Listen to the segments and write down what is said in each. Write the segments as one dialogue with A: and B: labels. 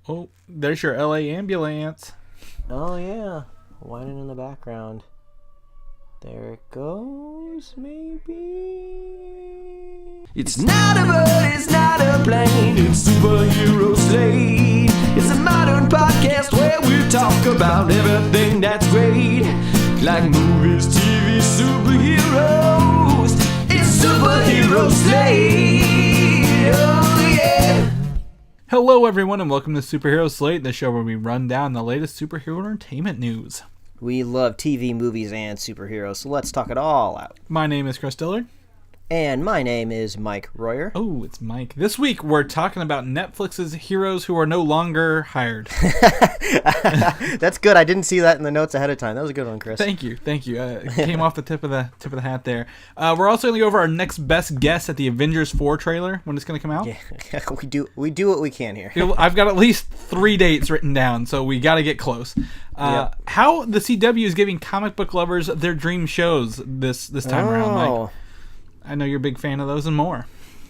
A: Oh, there's your LA ambulance.
B: Oh, yeah. Whining in the background. There it goes, maybe.
C: It's not a bird, it's not a plane, it's Superhero Slate. It's a modern podcast where we talk about everything that's great. Like movies, TV, superheroes. It's Superhero Slate. Oh, yeah.
A: Hello, everyone, and welcome to Superhero Slate, the show where we run down the latest superhero entertainment news.
B: We love TV, movies, and superheroes, so let's talk it all out.
A: My name is Chris Dillard.
B: And my name is Mike Royer.
A: Oh, it's Mike. This week, we're talking about Netflix's heroes who are no longer hired.
B: That's good. I didn't see that in the notes ahead of time. That was a good one, Chris.
A: Thank you. It came off the tip of the hat there. We're also going to go over our next best guess at the Avengers 4 trailer when it's going to come out.
B: Yeah, we do what we can here.
A: I've got at least 3 dates written down, so we got to get close.
B: Yep.
A: How the CW is giving comic book lovers their dream shows this time around, Mike. I know you're a big fan of those and more.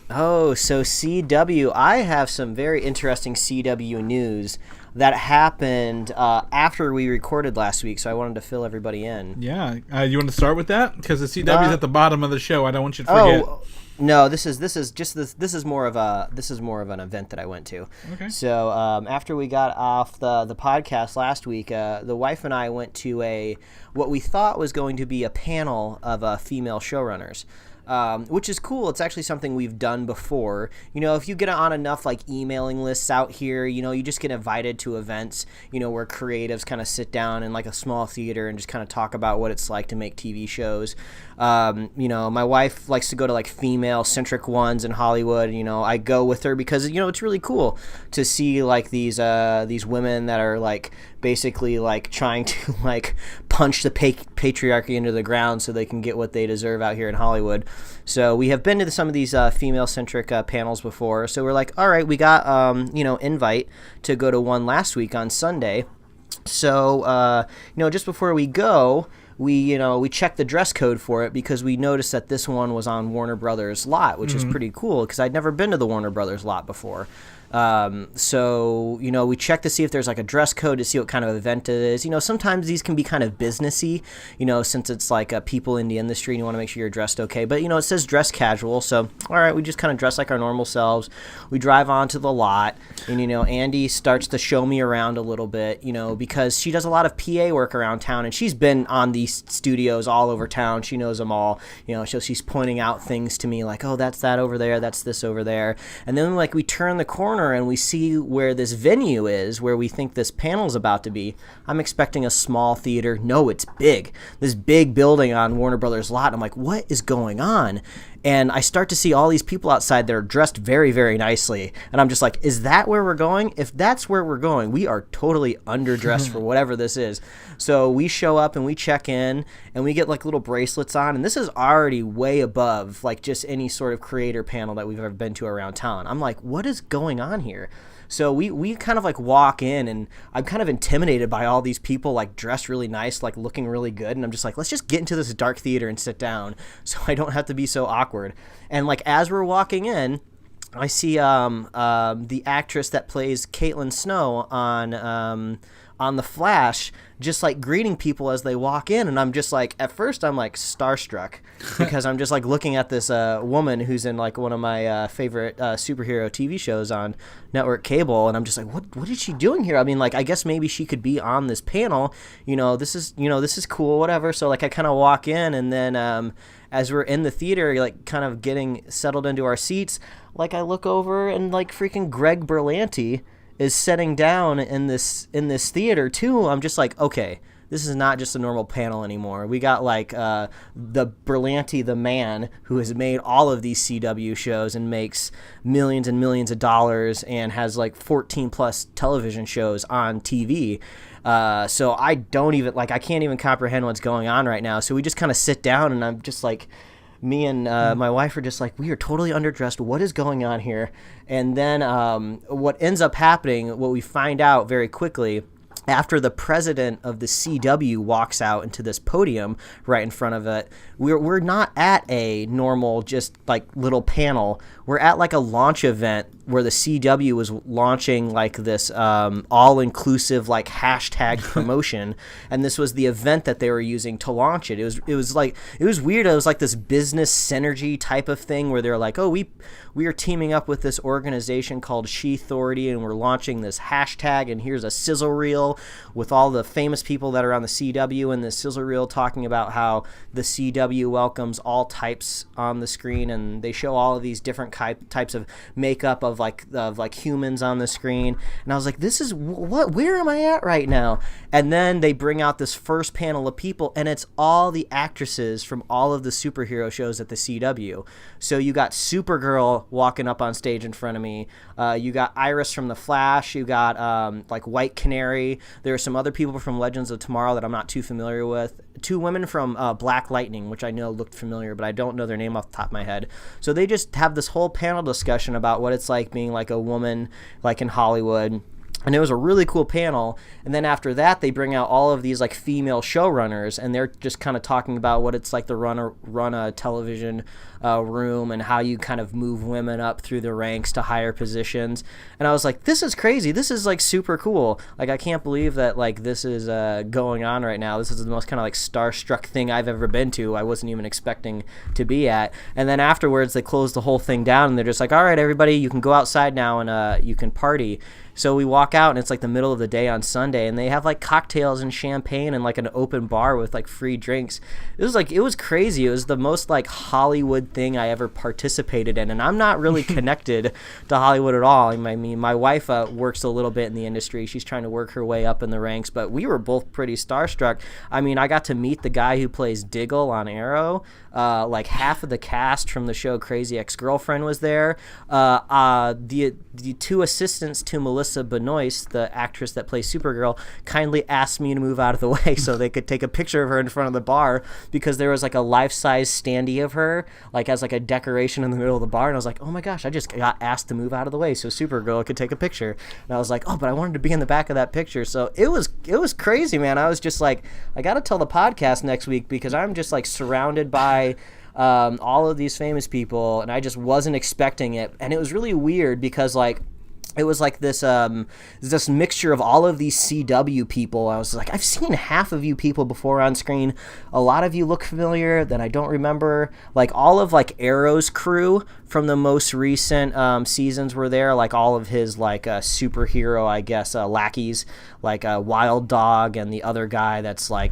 B: Oh, so CW. I have some very interesting CW news that happened after we recorded last week, so I wanted to fill everybody in.
A: Yeah. You want to start with that? Because the CW is at the bottom of the show. I don't want you to forget.
B: Oh, no, this is more of an event that I went to.
A: Okay.
B: So after we got off the podcast last week, the wife and I went to what we thought was going to be a panel of female showrunners. Which is cool. It's actually something we've done before. You know, if you get on enough like emailing lists out here, you know, you just get invited to events, you know, where creatives kind of sit down in like a small theater and just kind of talk about what it's like to make TV shows. You know, my wife likes to go to like female-centric ones in Hollywood. You know, I go with her because, you know, it's really cool to see like these women that are like basically like trying to like punch the patriarchy into the ground so they can get what they deserve out here in Hollywood. So we have been to some of these female-centric panels before. So we're like, all right, we got invite to go to one last week on Sunday. So just before we go, we checked the dress code for it because we noticed that this one was on Warner Brothers lot, which is pretty cool because I'd never been to the Warner Brothers lot before. So we check to see if there's like a dress code to see what kind of event it is. You know, sometimes these can be kind of businessy, you know, since it's like people in the industry and you want to make sure you're dressed okay. But, you know, it says dress casual. So, all right, we just kind of dress like our normal selves. We drive onto the lot and, you know, Andy starts to show me around a little bit, you know, because she does a lot of PA work around town and she's been on these studios all over town. She knows them all, you know, so she's pointing out things to me like, oh, that's that over there. That's this over there. And then like we turn the corner and we see where this venue is, where we think this panel's about to be. I'm expecting a small theater. No, it's big. This big building on Warner Brothers lot. I'm like, what is going on? And I start to see all these people outside that are dressed very, very nicely. And I'm just like, is that where we're going? If that's where we're going, we are totally underdressed for whatever this is. So we show up and we check in and we get like little bracelets on. And this is already way above like just any sort of creator panel that we've ever been to around town. I'm like, what is going on here? So we kind of like walk in and I'm kind of intimidated by all these people like dressed really nice, like looking really good. And I'm just like, let's just get into this dark theater and sit down so I don't have to be so awkward. And like as we're walking in, I see the actress that plays Caitlin Snow on The Flash just like greeting people as they walk in, and I'm just like, at first I'm like starstruck because I'm just like looking at this woman who's in like one of my favorite superhero TV shows on network cable, and I'm just like, what is she doing here? I mean, like, I guess maybe she could be on this panel, this is cool, whatever. So like I kind of walk in, and then as we're in the theater, like kind of getting settled into our seats, like I look over and like freaking Greg Berlanti is sitting down in this theater too. I'm just like, okay, this is not just a normal panel anymore. We got like the Berlanti, the man who has made all of these CW shows and makes millions and millions of dollars and has like 14 plus television shows on TV. So I can't even comprehend what's going on right now. So we just kind of sit down and I'm just like, me and my wife are just like, we are totally underdressed. What is going on here? And then what ends up happening, what we find out very quickly, after the president of the CW walks out into this podium right in front of it, we're not at a normal just like little panel. we're at like a launch event where the CW was launching like this all-inclusive like hashtag promotion, and this was the event that they were using to launch it. It was weird. It was like this business synergy type of thing where they're like, oh, we are teaming up with this organization called She Authority, and we're launching this hashtag, and here's a sizzle reel with all the famous people that are on the CW, and this sizzle reel talking about how the CW welcomes all types on the screen, and they show all of these different types of makeup of like humans on the screen. And I was like, this is where am I at right now? And then they bring out this first panel of people, and it's all the actresses from all of the superhero shows at the CW. So you got Supergirl walking up on stage in front of me. You got Iris from The Flash. You got like White Canary. There are some other people from Legends of Tomorrow that I'm not too familiar with. 2 women from Black Lightning, which I know looked familiar, but I don't know their name off the top of my head. So they just have this whole panel discussion about what it's like being like a woman like in Hollywood. And it was a really cool panel. And then after that, they bring out all of these like female showrunners, and they're just kind of talking about what it's like to run a television room and how you kind of move women up through the ranks to higher positions. And I was like, this is crazy. This is like super cool. Like, I can't believe that like this is going on right now. This is the most kind of like starstruck thing I've ever been to. I wasn't even expecting to be at. And then afterwards, they closed the whole thing down, and they're just like, all right, everybody, you can go outside now and you can party. So we walk out, and it's like the middle of the day on Sunday, and they have like cocktails and champagne and like an open bar with like free drinks. It was crazy. It was the most like Hollywood thing I ever participated in, and I'm not really connected to Hollywood at all. I mean, my wife works a little bit in the industry. She's trying to work her way up in the ranks, but we were both pretty starstruck. I mean, I got to meet the guy who plays Diggle on Arrow. Like half of the cast from the show Crazy Ex-Girlfriend was there. The 2 assistants to Melissa Benoist, the actress that plays Supergirl, kindly asked me to move out of the way so they could take a picture of her in front of the bar, because there was like a life-size standee of her, like as like a decoration in the middle of the bar. And I was like, oh my gosh, I just got asked to move out of the way so Supergirl could take a picture. And I was like, oh, but I wanted to be in the back of that picture. So it was crazy, man. I was just like, I got to tell the podcast next week, because I'm just like surrounded by all of these famous people, and I just wasn't expecting it. And it was really weird because like it was like this mixture of all of these CW people. I was like, I've seen half of you people before on screen. A lot of you look familiar that I don't remember. Like all of like Arrow's crew from the most recent seasons were there. Like all of his like superhero, I guess, lackeys, like Wild Dog and the other guy that's like,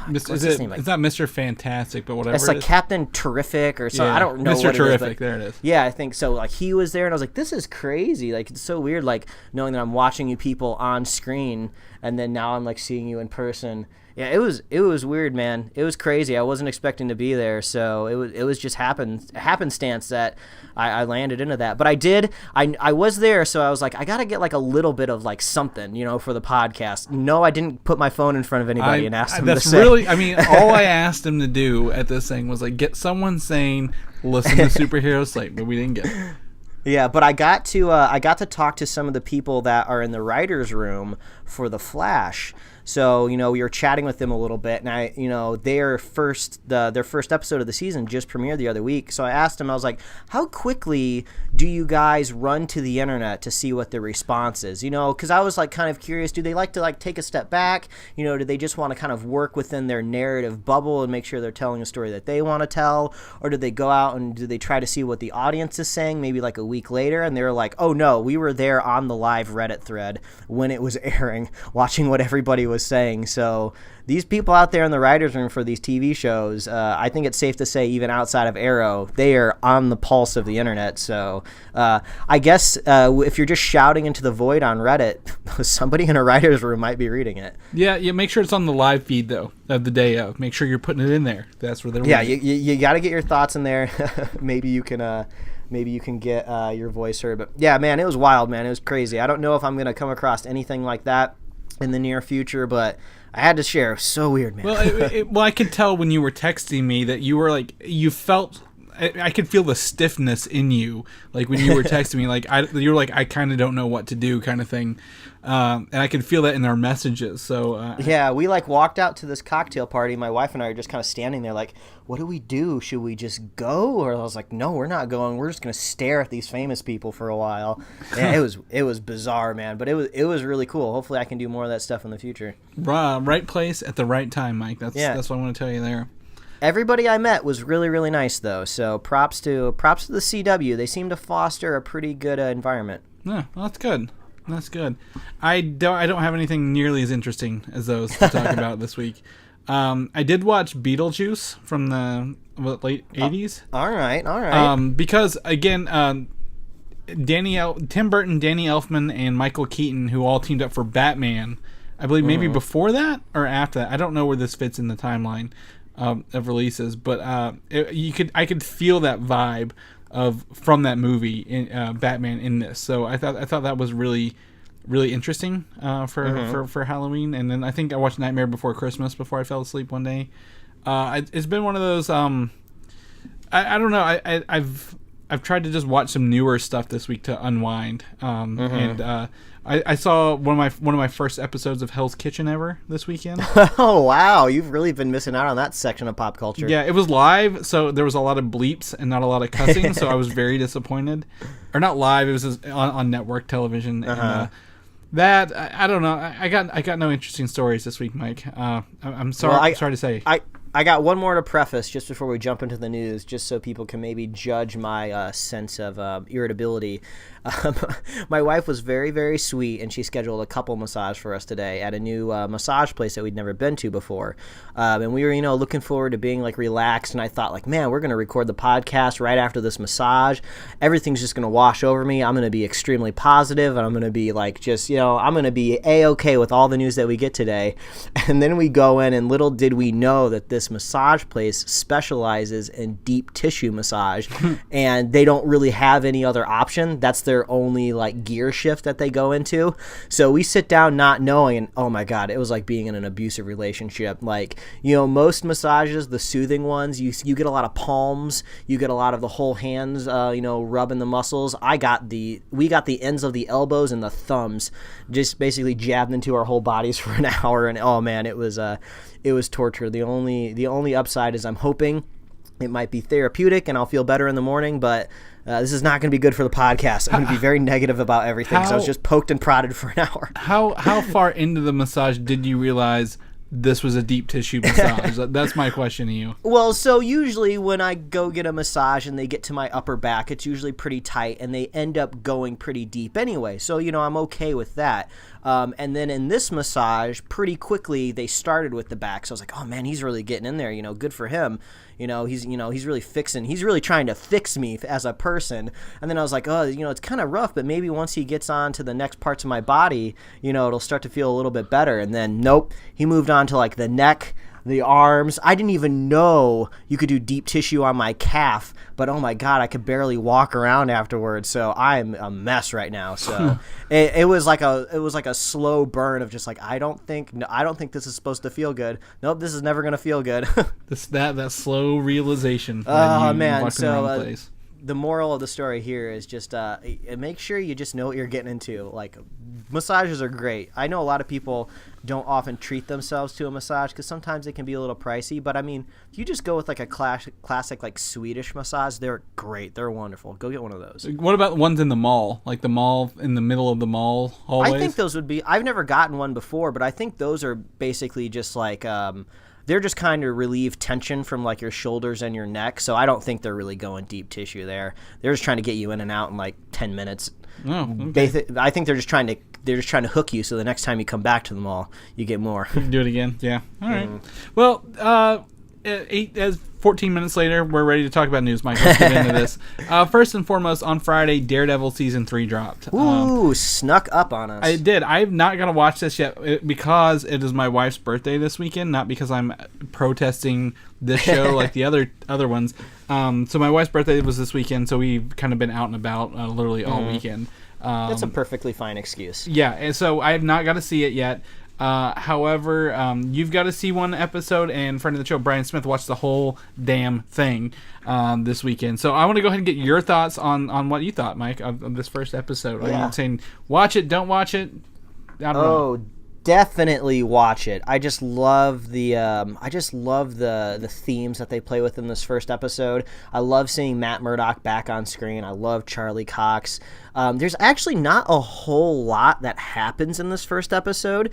A: it's not Mr. Fantastic, but whatever.
B: It's like Captain Terrific or something. Yeah. I don't know.
A: Mr.
B: What
A: Terrific,
B: it is,
A: there it is.
B: Yeah, I think so. Like he was there, and I was like, "This is crazy!" Like it's so weird, like knowing that I'm watching you people on screen, and then now I'm like seeing you in person. Yeah, it was weird, man. It was crazy. I wasn't expecting to be there, so it was just happenstance that I landed into that. But I did. I was there, so I was like, I gotta get like a little bit of like something, for the podcast. No, I didn't put my phone in front of anybody and ask them to say.
A: Really. I mean, all I asked him to do at this thing was like get someone saying, "Listen to Superhero Slate," but we didn't get it.
B: Yeah, but I got to talk to some of the people that are in the writers' room for The Flash. So, we were chatting with them a little bit, and their first episode of the season just premiered the other week. So I asked them, I was like, how quickly do you guys run to the internet to see what the response is? Because I was like kind of curious, do they like to like take a step back? Do they just want to kind of work within their narrative bubble and make sure they're telling a story that they want to tell? Or do they go out and do they try to see what the audience is saying maybe like a week later? And they're like, oh no, we were there on the live Reddit thread when it was airing, watching what everybody was saying. So these people out there in the writers' room for these TV shows, I think it's safe to say even outside of Arrow, they are on the pulse of the internet. So I guess if you're just shouting into the void on Reddit, somebody in a writer's room might be reading it.
A: Yeah, make sure it's on the live feed though of the day of. Make sure you're putting it in there. That's where they're.
B: Yeah, you got to get your thoughts in there. Maybe you can get your voice heard. But yeah, man, it was wild, man. It was crazy. I don't know if I'm gonna come across anything like that in the near future, but I had to share. So weird, man.
A: Well, I could tell when you were texting me that you were like, you felt. I could feel the stiffness in you, like when you were texting me, like you were like, I kind of don't know what to do, kind of thing. and I could feel that in their messages. So
B: yeah, we like walked out to this cocktail party. My wife and I are just kind of standing there like, what do we do? Should we just go? Or I was like, no, we're not going. We're just gonna stare at these famous people for a while. Yeah, it was bizarre, man, but it was really cool. Hopefully I can do more of that stuff in the future.
A: Right place at the right time, Mike. That's what I want to tell you there.
B: Everybody I met was really, really nice, though. So props to the CW. They seem to foster a pretty good environment.
A: Yeah, well, that's good. That's good. I don't have anything nearly as interesting as those to talk about this week. I did watch Beetlejuice from the late 80s.
B: All right.
A: Because again, Tim Burton, Danny Elfman, and Michael Keaton, who all teamed up for Batman. I believe maybe before that or after that. I don't know where this fits in the timeline of releases, but I could feel that vibe from that movie in Batman in this. So I thought that was really interesting for Halloween. And then I think I watched Nightmare Before Christmas before I fell asleep one day. It's been one of those I don't know, I've tried to just watch some newer stuff this week to unwind. And I saw one of my first episodes of Hell's Kitchen ever this weekend.
B: Oh wow, you've really been missing out on that section of pop culture.
A: Yeah, it was live, so there was a lot of bleeps and not a lot of cussing, so I was very disappointed. Or not live, it was on network television. And that I don't know. I got no interesting stories this week, Mike. I'm sorry.
B: Well,
A: I'm sorry to say.
B: I got one more to preface just before we jump into the news, just so people can maybe judge my sense of irritability. My wife was very, very sweet, and she scheduled a couple massage for us today at a new massage place that we'd never been to before. And we were, looking forward to being like relaxed. And I thought, like, man, we're going to record the podcast right after this massage. Everything's just going to wash over me. I'm going to be extremely positive, and I'm going to be like, just, I'm going to be A-okay with all the news that we get today. And then we go in, and little did we know that this massage place specializes in deep tissue massage, and they don't really have any other option. That's their only like gear shift that they go into. So we sit down not knowing, and oh my god, it was like being in an abusive relationship. Like, most massages, the soothing ones, you get a lot of palms, you get a lot of the whole hands rubbing the muscles. We got the ends of the elbows and the thumbs just basically jabbed into our whole bodies for an hour, and oh man, it was torture. The only upside is I'm hoping it might be therapeutic and I'll feel better in the morning, but this is not going to be good for the podcast. I'm going to be very negative about everything because I was just poked and prodded for an hour.
A: How far into the massage did you realize this was a deep tissue massage? That's my question to you.
B: Well, so usually when I go get a massage and they get to my upper back, it's usually pretty tight and they end up going pretty deep anyway. So, I'm okay with that. And then in this massage, pretty quickly they started with the back. So I was like, oh man, he's really getting in there. Good for him. He's really trying to fix me as a person. And then I was like, oh, it's kind of rough, but maybe once he gets on to the next parts of my body, it'll start to feel a little bit better. And then nope, he moved on to like the neck, the arms. I didn't even know you could do deep tissue on my calf, but oh my god, I could barely walk around afterwards. So I'm a mess right now. So it was like a slow burn of just like I don't think this is supposed to feel good. Nope, this is never gonna feel good.
A: that slow realization.
B: Oh man, so the moral of the story here is just make sure you just know what you're getting into. Like, massages are great. I know a lot of people don't often treat themselves to a massage because sometimes they can be a little pricey. But I mean, if you just go with like a classic like Swedish massage, they're great. They're wonderful. Go get one of those.
A: What about ones in the mall? Like the mall in the middle of the mall hallways?
B: I think those would be. I've never gotten one before, but I think those are basically just like. They're just kind of relieve tension from like your shoulders and your neck. So I don't think they're really going deep tissue there. They're just trying to get you in and out in like 10 minutes.
A: Oh, okay.
B: I think they're just trying to hook you so the next time you come back to the mall, you get more.
A: You can do it again. Yeah. All right. Well, 14 minutes later, we're ready to talk about news, Mike. Let's get into this. First and foremost, on Friday, Daredevil Season 3 dropped.
B: Ooh, snuck up on us.
A: I did. I'm not going to watch this yet because it is my wife's birthday this weekend, not because I'm protesting this show like the other ones. So my wife's birthday was this weekend, so we've kind of been out and about literally all weekend.
B: That's a perfectly fine excuse.
A: Yeah, and so I have not got to see it yet. However, you've got to see one episode, and friend of the show, Brian Smith, watched the whole damn thing this weekend. So I want to go ahead and get your thoughts on what you thought, Mike, of this first episode.
B: Yeah.
A: Are you saying watch it, don't watch it? I don't know.
B: Oh, definitely watch it. I just love the themes that they play with in this first episode. I love seeing Matt Murdock back on screen. I love Charlie Cox. There's actually not a whole lot that happens in this first episode,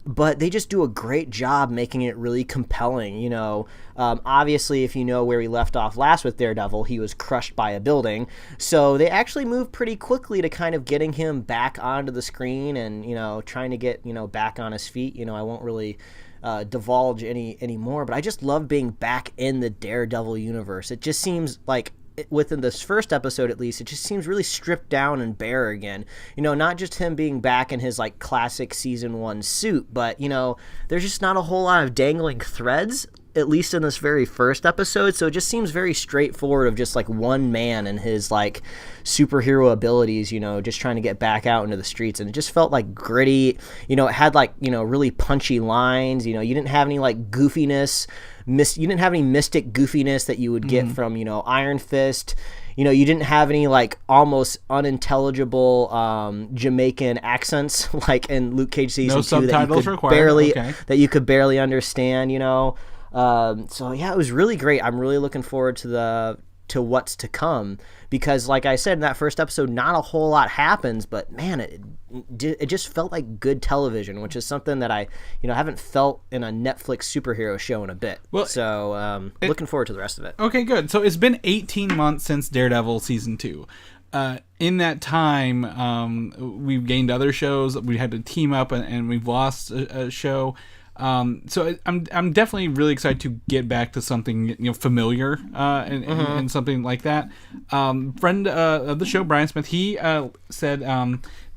B: but they just do a great job making it really compelling. You know, obviously, if you know where we left off last with Daredevil, he was crushed by a building. So they actually move pretty quickly to kind of getting him back onto the screen and, you know, trying to get, you know, back on his feet. You know, I won't really divulge any more, but I just love being back in the Daredevil universe. It just seems like, within this first episode at least, it just seems really stripped down and bare again. You know, not just him being back in his like classic season 1 suit, but, you know, there's just not a whole lot of dangling threads, at least in this very first episode. So it just seems very straightforward of just like one man and his like superhero abilities, you know, just trying to get back out into the streets. And it just felt like gritty. You know, it had like, you know, really punchy lines. You know, you didn't have any like goofiness. You didn't have any mystic goofiness that you would get from, you know, Iron Fist. You know, you didn't have any like almost unintelligible Jamaican accents like in Luke Cage season 2
A: subtitles required.
B: That you could barely understand, you know. So yeah, it was really great. I'm really looking forward to what's to come, because like I said in that first episode, not a whole lot happens, but man, it just felt like good television, which is something that I, you know, haven't felt in a Netflix superhero show in a bit. Well, so looking forward to the rest of it.
A: Okay, good. So it's been 18 months since Daredevil season 2. In that time, we've gained other shows. We had to team up, and we've lost a show. So I'm definitely really excited to get back to something, you know, familiar and something like that. Friend of the show, Brian Smith, he said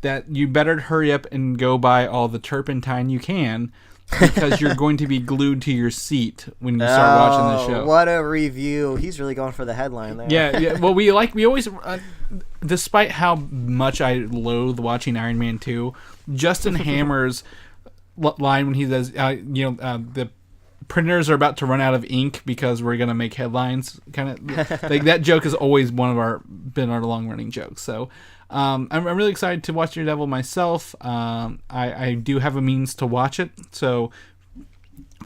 A: that you better hurry up and go buy all the turpentine you can, because you're going to be glued to your seat when you start watching the show.
B: What a review! He's really going for the headline there.
A: Yeah. Well, we always, despite how much I loathe watching Iron Man 2, Justin Hammer's line when he says, the printers are about to run out of ink because we're gonna make headlines, kind of like that joke is always been our long running jokes. So I'm really excited to watch Daredevil myself. I do have a means to watch it, so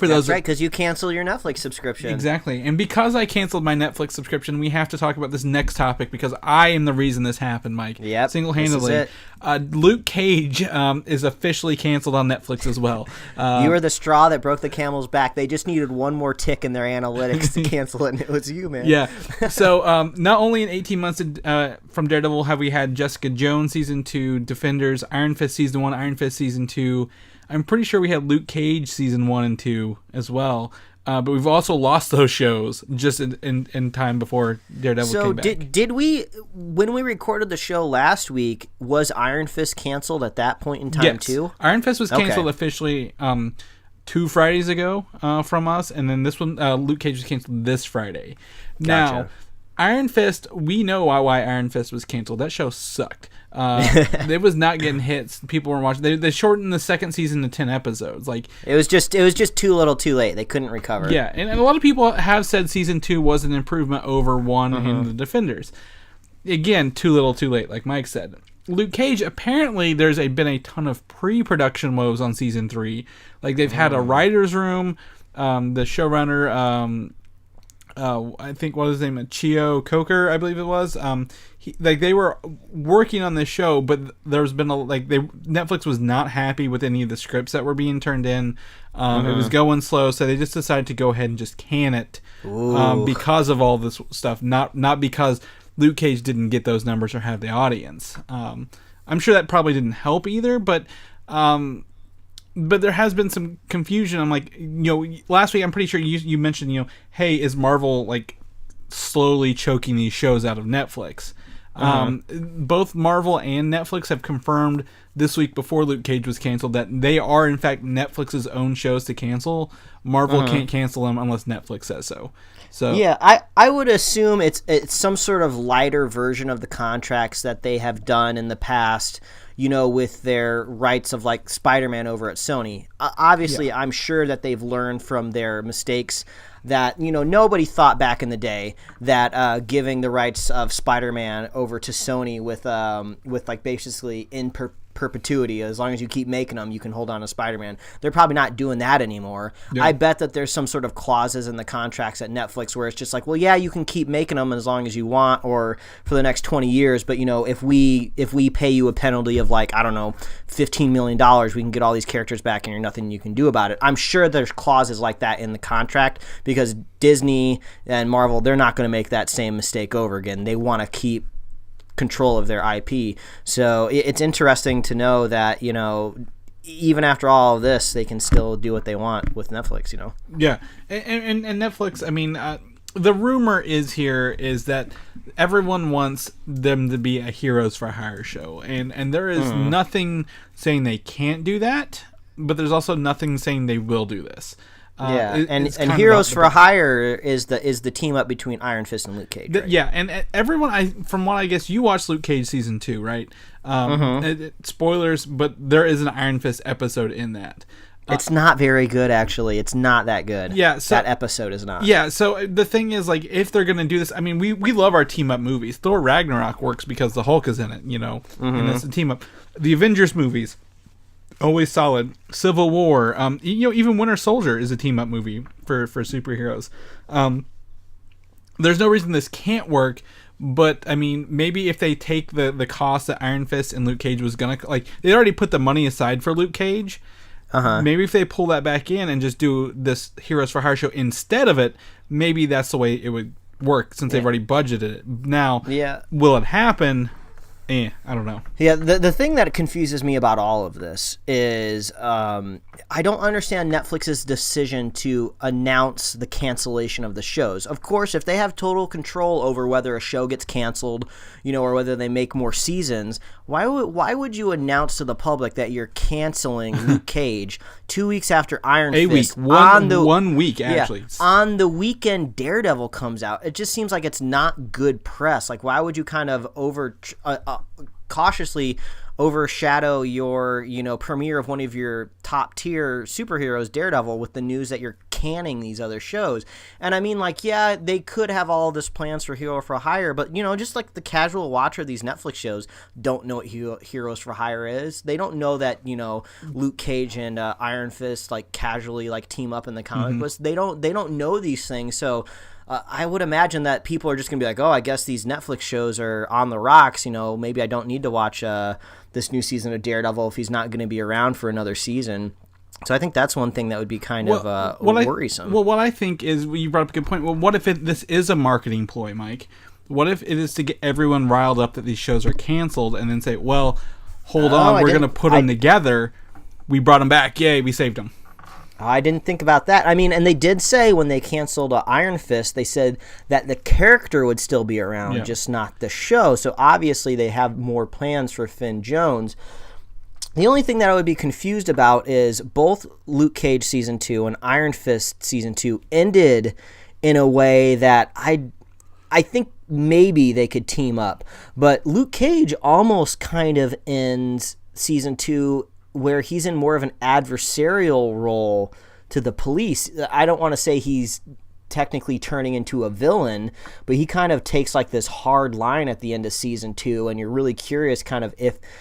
B: That's right, because you canceled your Netflix subscription.
A: Exactly. And because I canceled my Netflix subscription, we have to talk about this next topic, because I am the reason this happened, Mike.
B: Yep.
A: Single-handedly.
B: This is it.
A: Luke Cage is officially canceled on Netflix as well.
B: You were the straw that broke the camel's back. They just needed one more tick in their analytics to cancel it, and it was you, man.
A: Yeah. So not only in 18 months from Daredevil have we had Jessica Jones Season 2, Defenders, Iron Fist Season 1, Iron Fist Season 2, I'm pretty sure we had Luke Cage Season 1 and 2 as well. But we've also lost those shows just in time before Daredevil came back. So
B: did we, when we recorded the show last week, was Iron Fist canceled at that point in time too?
A: Iron Fist was canceled officially 2 Fridays ago from us, and then this one, Luke Cage was canceled this Friday.
B: Gotcha.
A: Now, Iron Fist, we know why Iron Fist was canceled. That show sucked. It was not getting hits. People weren't watching. They shortened the second season to 10 episodes. Like
B: it was just too little, too late. They couldn't recover.
A: Yeah, and a lot of people have said season 2 was an improvement over 1 in the Defenders. Again, too little, too late, like Mike said. Luke Cage, apparently there's been a ton of pre-production woes on season 3. Like they've had a writer's room. The showrunner, I think, what was his name? Chio Coker, I believe it was. They were working on this show, but there's been Netflix was not happy with any of the scripts that were being turned in. It was going slow, so they just decided to go ahead and just can it because of all this stuff, not because Luke Cage didn't get those numbers or have the audience. I'm sure that probably didn't help either, but there has been some confusion. I'm like, last week I'm pretty sure you mentioned, hey, is Marvel like slowly choking these shows out of Netflix? Both Marvel and Netflix have confirmed this week before Luke Cage was canceled that they are in fact Netflix's own shows to cancel. Marvel can't cancel them unless Netflix says so. So
B: yeah, I would assume it's some sort of lighter version of the contracts that they have done in the past, with their rights of like Spider-Man over at Sony. Obviously, I'm sure that they've learned from their mistakes that, nobody thought back in the day that giving the rights of Spider-Man over to Sony with like basically in perpetuity. As long as you keep making them, you can hold on to Spider-Man. They're probably not doing that anymore.
A: Yeah.
B: I bet that there's some sort of clauses in the contracts at Netflix where it's just like, well, yeah, you can keep making them as long as you want, or for the next 20 years. But, you know, if we pay you a penalty of like, I don't know, $15 million, we can get all these characters back and there's nothing you can do about it. I'm sure there's clauses like that in the contract because Disney and Marvel, they're not going to make that same mistake over again. They want to keep control of their IP. So it's interesting to know that, you know, even after all of this, they can still do what they want with Netflix, you know?
A: Yeah. And Netflix, I mean, the rumor is that everyone wants them to be a Heroes for Hire show. And there is nothing saying they can't do that, but there's also nothing saying they will do this.
B: And Heroes for Hire is the team up between Iron Fist and Luke Cage. Right?
A: Yeah, and everyone, from what I guess, you watched Luke Cage season 2, right? Spoilers, but there is an Iron Fist episode in that.
B: It's not very good, actually. It's not that good.
A: Yeah, so,
B: that episode is not.
A: Yeah, so the thing is, like, if they're gonna do this, I mean, we love our team up movies. Thor Ragnarok works because the Hulk is in it, you know, and it's a team up. The Avengers movies, always solid. Civil War, you know, even Winter Soldier is a team up movie for superheroes. There's no reason this can't work, but I mean, maybe if they take the cost that Iron Fist and Luke Cage was gonna, like, they already put the money aside for Luke Cage. Maybe if they pull that back in and just do this Heroes for Hire show instead of it, maybe that's the way it would work since they've already budgeted it. Now, will it happen? I don't know.
B: Yeah, the thing that confuses me about all of this is I don't understand Netflix's decision to announce the cancellation of the shows. Of course, if they have total control over whether a show gets canceled, you know, or whether they make more seasons, why would you announce to the public that you're canceling Luke Cage 2 weeks after Iron Fist?
A: One week, actually.
B: On the weekend Daredevil comes out. It just seems like it's not good press. Like, why would you kind of cautiously overshadow your, you know, premiere of one of your top tier superheroes, Daredevil, with the news that you're canning these other shows? And I mean, like, yeah, they could have all this plans for Hero for Hire, but, you know, just like the casual watcher of these Netflix shows don't know what Heroes for Hire is. They don't know that, you know, Luke Cage and Iron Fist like casually like team up in the comic books. They don't know these things. So I would imagine that people are just going to be like, oh, I guess these Netflix shows are on the rocks. You know, maybe I don't need to watch this new season of Daredevil if he's not going to be around for another season. So I think that's one thing that would be kind of worrisome.
A: What I think is, you brought up a good point. Well, what if this is a marketing ploy, Mike? What if it is to get everyone riled up that these shows are canceled and then say, well, hold on, we're going to put them together. We brought them back. Yay, we saved them.
B: I didn't think about that. I mean, and they did say when they canceled Iron Fist, they said that the character would still be around, just not the show. So obviously they have more plans for Finn Jones. The only thing that I would be confused about is both Luke Cage Season 2 and Iron Fist Season 2 ended in a way that I think maybe they could team up. But Luke Cage almost kind of ends Season 2 where he's in more of an adversarial role to the police. I don't want to say he's technically turning into a villain, but he kind of takes like this hard line at the end of Season 2, and you're really curious kind of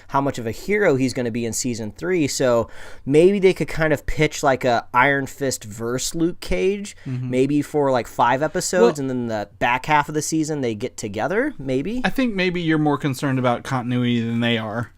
B: how much of a hero he's going to be in Season 3. So maybe they could kind of pitch like a Iron Fist versus Luke Cage, maybe for like 5 episodes, and then the back half of the season they get together, maybe.
A: I think maybe you're more concerned about continuity than they are.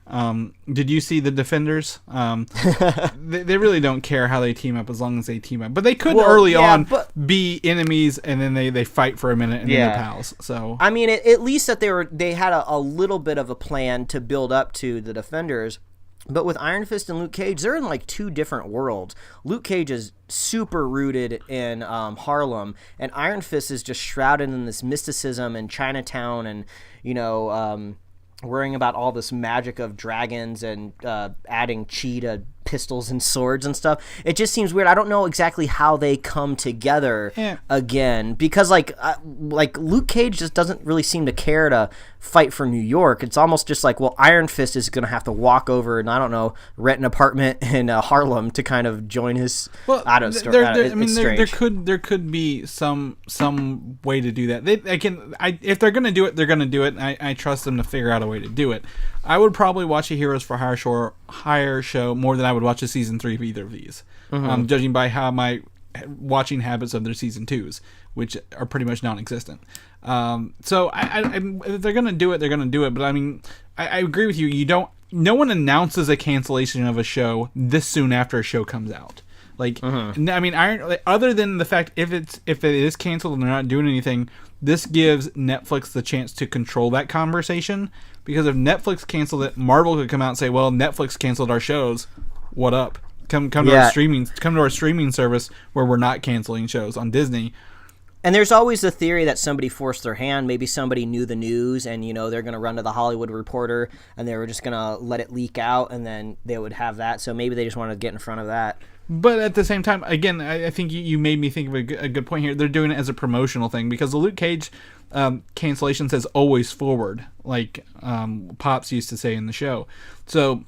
A: Did you see the Defenders? They really don't care how they team up as long as they team up. But they could early on be enemies, and then they fight for a minute and then they're pals. So
B: I mean, at least that they had a little bit of a plan to build up to the Defenders. But with Iron Fist and Luke Cage, they're in like 2 different worlds. Luke Cage is super rooted in Harlem, and Iron Fist is just shrouded in this mysticism in Chinatown, and, you know, worrying about all this magic of dragons and adding chi to pistols and swords and stuff. It just seems weird. I don't know exactly how they come together again, because like Luke Cage just doesn't really seem to care to fight for New York. It's almost just like, well, Iron Fist is going to have to walk over and, I don't know, rent an apartment in Harlem to kind of join his. Well, I don't know.
A: There could be some way to do that. If they're going to do it, they're going to do it. And I trust them to figure out a way to do it. I would probably watch a Heroes for Hire show more than I would watch a season 3 of either of these, judging by how my watching habits of their season 2s, which are pretty much non-existent. So if they're gonna do it, they're gonna do it. But I mean, I agree with you. No one announces a cancellation of a show this soon after a show comes out. Like, I mean, other than the fact if it is canceled and they're not doing anything, this gives Netflix the chance to control that conversation. Because if Netflix canceled it, Marvel could come out and say, "Well, Netflix canceled our shows. What up? Come to our streaming service where we're not canceling shows on Disney."
B: And there's always the theory that somebody forced their hand. Maybe somebody knew the news and, they're going to run to the Hollywood Reporter and they were just going to let it leak out and then they would have that. So maybe they just wanted to get in front of that.
A: But at the same time, again, I think you made me think of a good point here. They're doing it as a promotional thing because the Luke Cage cancellation says always forward, like Pops used to say in the show. So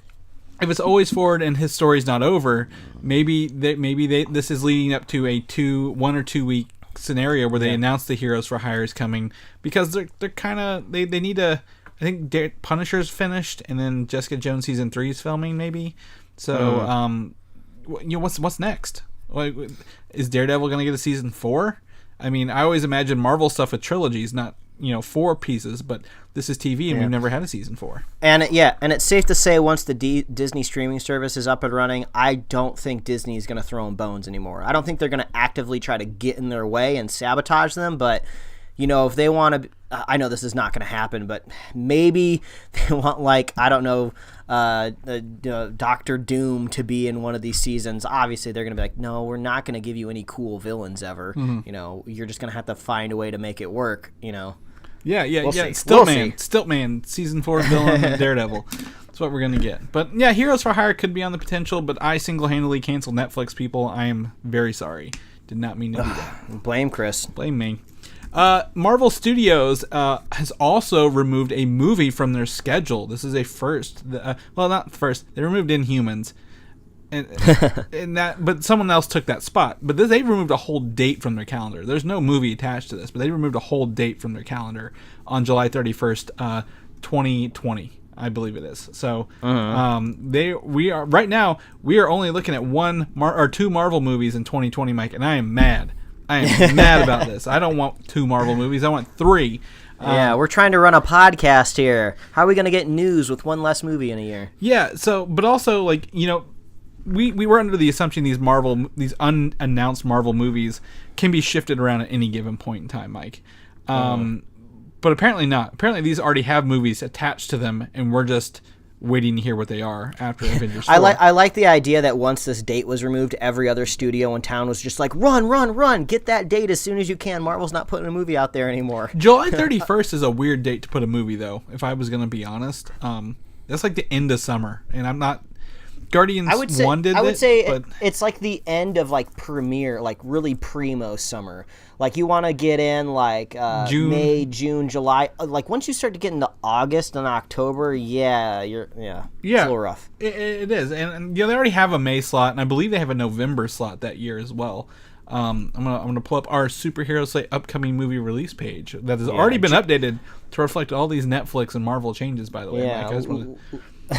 A: if it's always forward and his story's not over, maybe this is leading up to a 1 or 2 week scenario where they announce the Heroes for Hire is coming, because they're kind of they need to. I think Punisher's finished and then Jessica Jones season 3 is filming maybe. So what's next? Like, is Daredevil going to get a season 4? I mean, I always imagine Marvel stuff with trilogies, not 4 pieces, but this is TV and we've never had a season 4.
B: And it's safe to say once the Disney streaming service is up and running, I don't think Disney is going to throw them bones anymore. I don't think they're going to actively try to get in their way and sabotage them, but if they want to, I know this is not going to happen, but maybe they want, like, I don't know, Doctor Doom to be in one of these seasons. Obviously, they're going to be like, no, we're not going to give you any cool villains ever. You're just going to have to find a way to make it work.
A: Yeah.
B: We'll see.
A: Stiltman, season 4 villain of Daredevil. That's what we're gonna get. But yeah, Heroes for Hire could be on the potential, but I single-handedly canceled Netflix, people. I am very sorry. Did not mean to do that.
B: Blame Chris.
A: Blame me. Marvel Studios has also removed a movie from their schedule. This is a first. Well, not first. They removed Inhumans. But someone else took that spot. But they removed a whole date from their calendar. There's no movie attached to this, but they removed a whole date from their calendar on July 31st, 2020, I believe it is. So we are right now. We are only looking at 1 or 2 Marvel movies in 2020, Mike, and I am mad. I am mad about this. I don't want 2 Marvel movies. I want 3.
B: Yeah, we're trying to run a podcast here. How are we going to get news with 1 less movie in a year?
A: Yeah. So, but also, like, we were under the assumption these unannounced Marvel movies can be shifted around at any given point in time, Mike. But apparently not. Apparently these already have movies attached to them, and we're just waiting to hear what they are after Avengers 4.
B: I like the idea that once this date was removed, every other studio in town was just like, run, get that date as soon as you can. Marvel's not putting a movie out there anymore.
A: July 31st is a weird date to put a movie, though, if I was going to be honest. That's like the end of summer, and I'm not... Guardians 1 did it.
B: I would say it's like the end of like premiere, like really primo summer. Like you want to get in like May, June, July. Like once you start to get into August and October, it's a little rough.
A: It is, and they already have a May slot, and I believe they have a November slot that year as well. I'm gonna pull up our Superhero Slate upcoming movie release page that has already been updated to reflect all these Netflix and Marvel changes. By the way, Mike,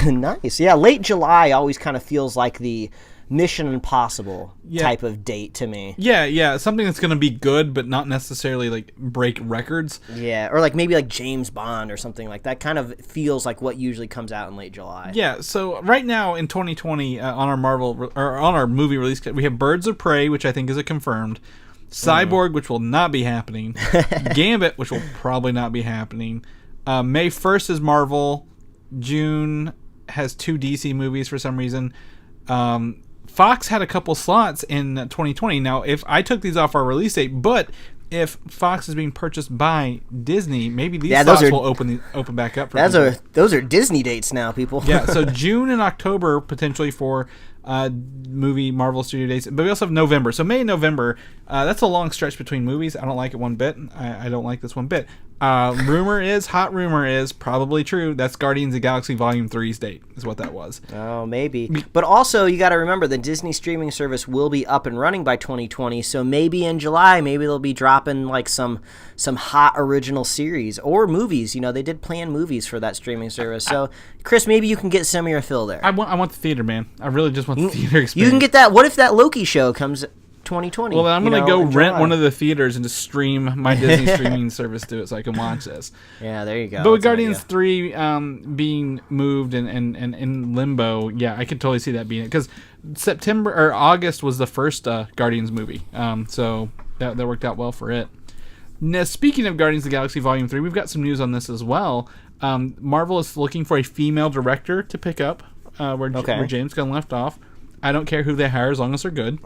B: nice. Yeah, late July always kind of feels like the Mission Impossible type of date to me.
A: Yeah, something that's going to be good, but not necessarily like break records.
B: Yeah, or like maybe like James Bond or something like that. Kind of feels like what usually comes out in late July.
A: Yeah. So right now in 2020, on our movie release, we have Birds of Prey, which I think is a confirmed. Cyborg, which will not be happening. Gambit, which will probably not be happening. May 1st is Marvel. June has 2 DC movies for some reason. Fox had a couple slots in 2020. Now, if I took these off our release date, but if Fox is being purchased by Disney, maybe these slots will open back up for
B: those are Disney dates now, people.
A: Yeah, so June and October potentially for movie Marvel Studio Days, but we also have November. So May and November, that's a long stretch between movies. I don't like it one bit. I don't like this one bit. Hot rumor is probably true. That's Guardians of the Galaxy Volume 3's date, is what that was.
B: Oh, maybe. But also, you got to remember, the Disney streaming service will be up and running by 2020, so maybe in July, maybe they'll be dropping like some hot original series or movies. You know, they did plan movies for that streaming service. So, Chris, maybe you can get some of your fill there.
A: I want the theater, man. I really just want the theater experience.
B: You can get that. What if that Loki show comes 2020?
A: Well, then I'm going to go rent one of the theaters and just stream my Disney streaming service to it so I can watch this.
B: Yeah, there you go.
A: But with Guardians 3 being moved and in limbo, yeah, I could totally see that being it. Because September or August was the first Guardians movie. So that worked out well for it. Now, speaking of Guardians of the Galaxy Volume 3, we've got some news on this as well. Marvel is looking for a female director to pick up where James Gunn left off. I don't care who they hire as long as they're good.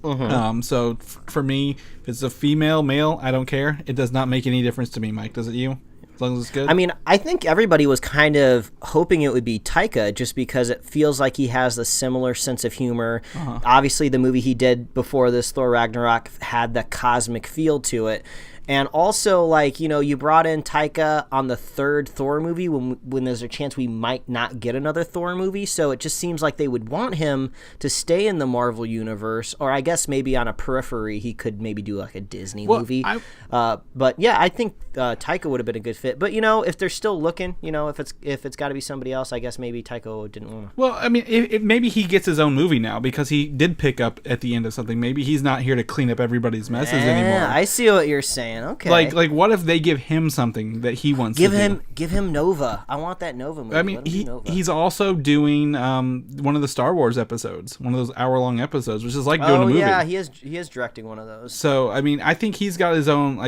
A: So for me, if it's a female, male, I don't care. It does not make any difference to me, Mike. Does it you? As long as it's good?
B: I mean, I think everybody was kind of hoping it would be Taika just because it feels like he has a similar sense of humor. Obviously, the movie he did before this, Thor Ragnarok, had that cosmic feel to it. And also, like, you know, you brought in Taika on the third Thor movie when there's a chance we might not get another Thor movie. So it just seems like they would want him to stay in the Marvel universe. Or I guess maybe on a periphery, he could maybe do like a Disney movie. But yeah, I think Taika would have been a good fit. But, you know, if they're still looking, you know, if it's got to be somebody else, I guess maybe Taika didn't want to.
A: Well, I mean, maybe he gets his own movie now because he did pick up at the end of something. Maybe he's not here to clean up everybody's messes anymore.
B: I see what you're saying. Okay.
A: Like what if they give him something that he wants to do?
B: Give him Nova. I want that Nova movie.
A: I mean, he's also doing one of the Star Wars episodes, one of those hour-long episodes, which is like doing a movie.
B: Oh yeah, he is directing one of those.
A: So I mean, I think he's got his own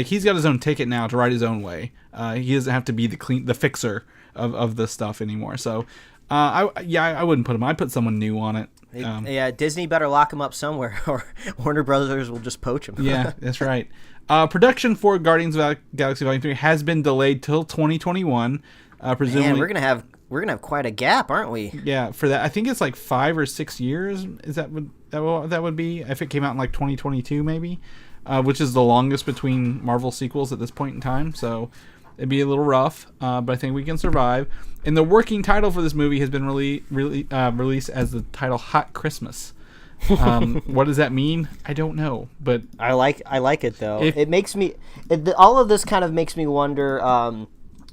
A: ticket now to write his own way. He doesn't have to be the fixer of the stuff anymore. So I wouldn't put him. I'd put someone new on it.
B: Yeah, Disney better lock him up somewhere, or Warner Brothers will just poach him.
A: Yeah, that's right. Production for Guardians of the Galaxy Volume 3 has been delayed till 2021. Presumably,
B: man, we're gonna have quite a gap, aren't we?
A: Yeah, for that, I think it's like 5 or 6 years. Is that would be if it came out in like 2022, maybe, which is the longest between Marvel sequels at this point in time. So it'd be a little rough, but I think we can survive. And the working title for this movie has been released as the title Hot Christmas. What does that mean? I don't know, but
B: I like it though. It makes me all of this kind of makes me wonder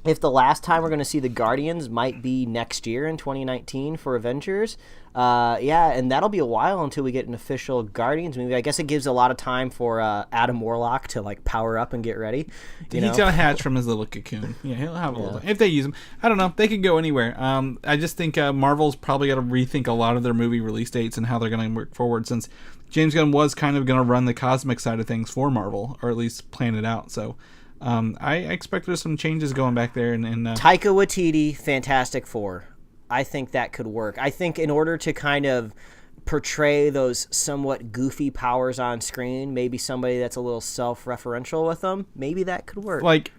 B: if the last time we're going to see the Guardians might be next year in 2019 for Avengers. Yeah, and that'll be a while until we get an official Guardians movie. I guess it gives a lot of time for Adam Warlock to like power up and get ready.
A: He's gonna hatch from his little cocoon. Yeah, he'll have a little time. If they use him. I don't know. They could go anywhere. I just think Marvel's probably got to rethink a lot of their movie release dates and how they're going to work forward, since James Gunn was kind of going to run the cosmic side of things for Marvel, or at least plan it out. So I expect there's some changes going back there. And
B: Taika Waititi, Fantastic Four. I think that could work. I think in order to kind of portray those somewhat goofy powers on screen, maybe somebody that's a little self-referential with them, maybe that could work.
A: Like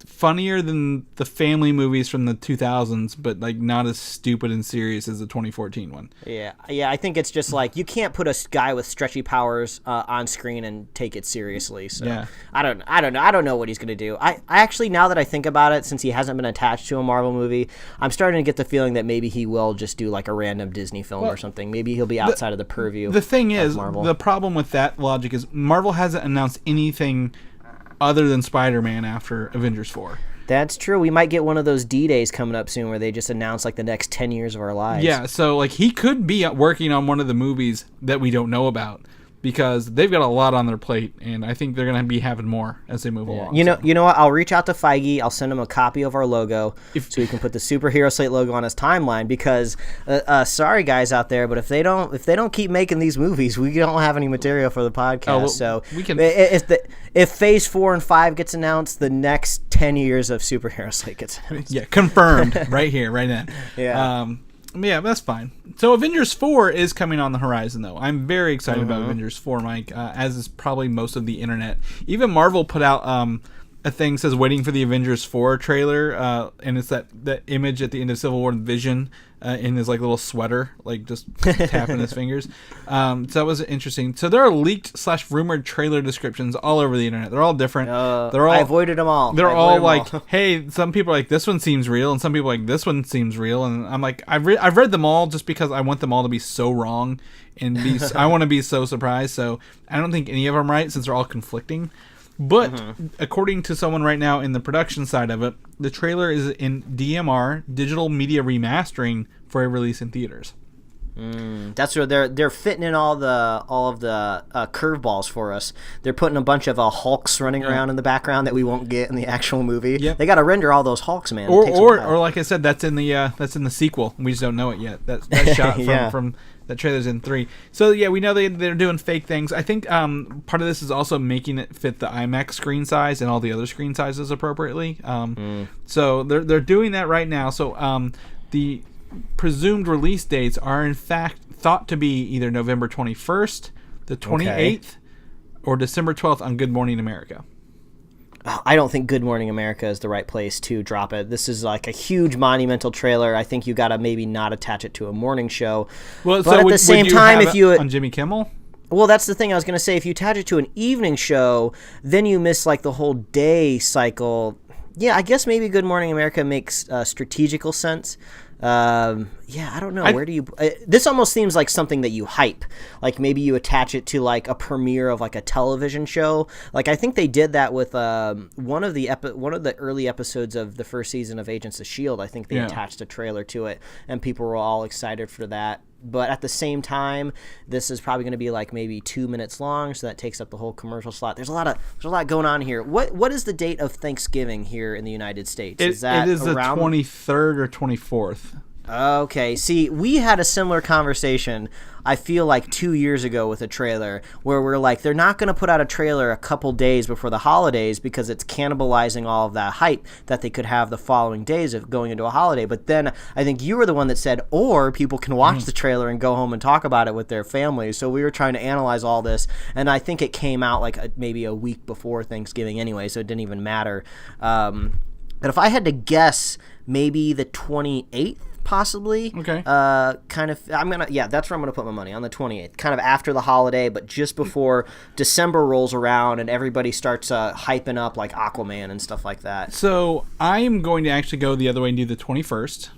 A: funnier than the family movies from the 2000s, but like not as stupid and serious as the 2014 one.
B: Yeah. I think it's just like you can't put a guy with stretchy powers on screen and take it seriously. So yeah. I don't know what he's gonna do. I actually, now that I think about it, since he hasn't been attached to a Marvel movie, I'm starting to get the feeling that maybe he will just do like a random Disney film or something. Maybe he'll be outside of the purview.
A: The thing is,
B: Marvel.
A: The problem with that logic is Marvel hasn't announced anything other than Spider-Man after Avengers 4.
B: That's true. We might get one of those D-Days coming up soon where they just announce like the next 10 years of our lives.
A: Yeah, so like he could be working on one of the movies that we don't know about, because they've got a lot on their plate, and I think they're going to be having more as they move along.
B: You know what? I'll reach out to Feige. I'll send him a copy of our logo so he can put the Superhero Slate logo on his timeline. Because, sorry guys out there, but if they don't keep making these movies, we don't have any material for the podcast. So
A: we can.
B: If Phase 4 and 5 gets announced, the next 10 years of Superhero Slate gets announced.
A: Yeah, confirmed right here, right now.
B: Yeah.
A: Yeah, that's fine. So Avengers 4 is coming on the horizon, though. I'm very excited about Avengers 4, Mike, as is probably most of the internet. Even Marvel put out a thing says "Waiting for the Avengers 4" trailer, and it's that image at the end of Civil War, Vision in his like little sweater, like just tapping his fingers. So that was interesting. So there are leaked / rumored trailer descriptions all over the internet. They're all different. They're all,
B: I avoided them all.
A: They're all like, hey, some people are like, this one seems real, and some people are like, this one seems real, and I'm like, I've read them all just because I want them all to be so wrong, and I want to be so surprised. So I don't think any of them are right since they're all conflicting. But according to someone right now in the production side of it, the trailer is in DMR, digital media remastering, for a release in theaters.
B: That's where they're fitting in all of the curveballs for us. They're putting a bunch of Hulks running around in the background that we won't get in the actual movie. Yep. They got to render all those Hulks, man.
A: Or like I said, that's in the sequel. We just don't know it yet. That shot from that trailer's in 3. So yeah, we know they're doing fake things. I think part of this is also making it fit the IMAX screen size and all the other screen sizes appropriately. So they're doing that right now. So the presumed release dates are in fact thought to be either November 21st, the 28th, or December 12th on Good Morning America.
B: I don't think Good Morning America is the right place to drop it. This is like a huge monumental trailer. I think you got to maybe not attach it to a morning show.
A: Well,
B: but at the same time, if you
A: on Jimmy Kimmel.
B: Well, that's the thing I was going to say. If you attach it to an evening show, then you miss like the whole day cycle. I guess maybe Good Morning America makes strategical sense. I don't know. Where do you... this almost seems like something that you hype. Like maybe you attach it to like a premiere of like a television show. Like I think they did that with one of the early episodes of the first season of Agents of S.H.I.E.L.D. I think they attached a trailer to it, and people were all excited for that. But at the same time, this is probably going to be like maybe 2 minutes long, so that takes up the whole commercial slot. There's a lot going on here. What is the date of Thanksgiving here in the United States?
A: It is the 23rd or 24th.
B: Okay, see, we had a similar conversation, I feel like 2 years ago with a trailer, where we're like, they're not going to put out a trailer a couple days before the holidays because it's cannibalizing all of that hype that they could have the following days of going into a holiday. But then I think you were the one that said, or people can watch the trailer and go home and talk about it with their families. So we were trying to analyze all this, and I think it came out like maybe a week before Thanksgiving anyway, so it didn't even matter. But if I had to guess, maybe the 28th. Possibly.
A: Okay.
B: That's where I'm gonna put my money, on the 28th, kind of after the holiday, but just before December rolls around and everybody starts hyping up like Aquaman and stuff like that.
A: So I am going to actually go the other way and do the 21st.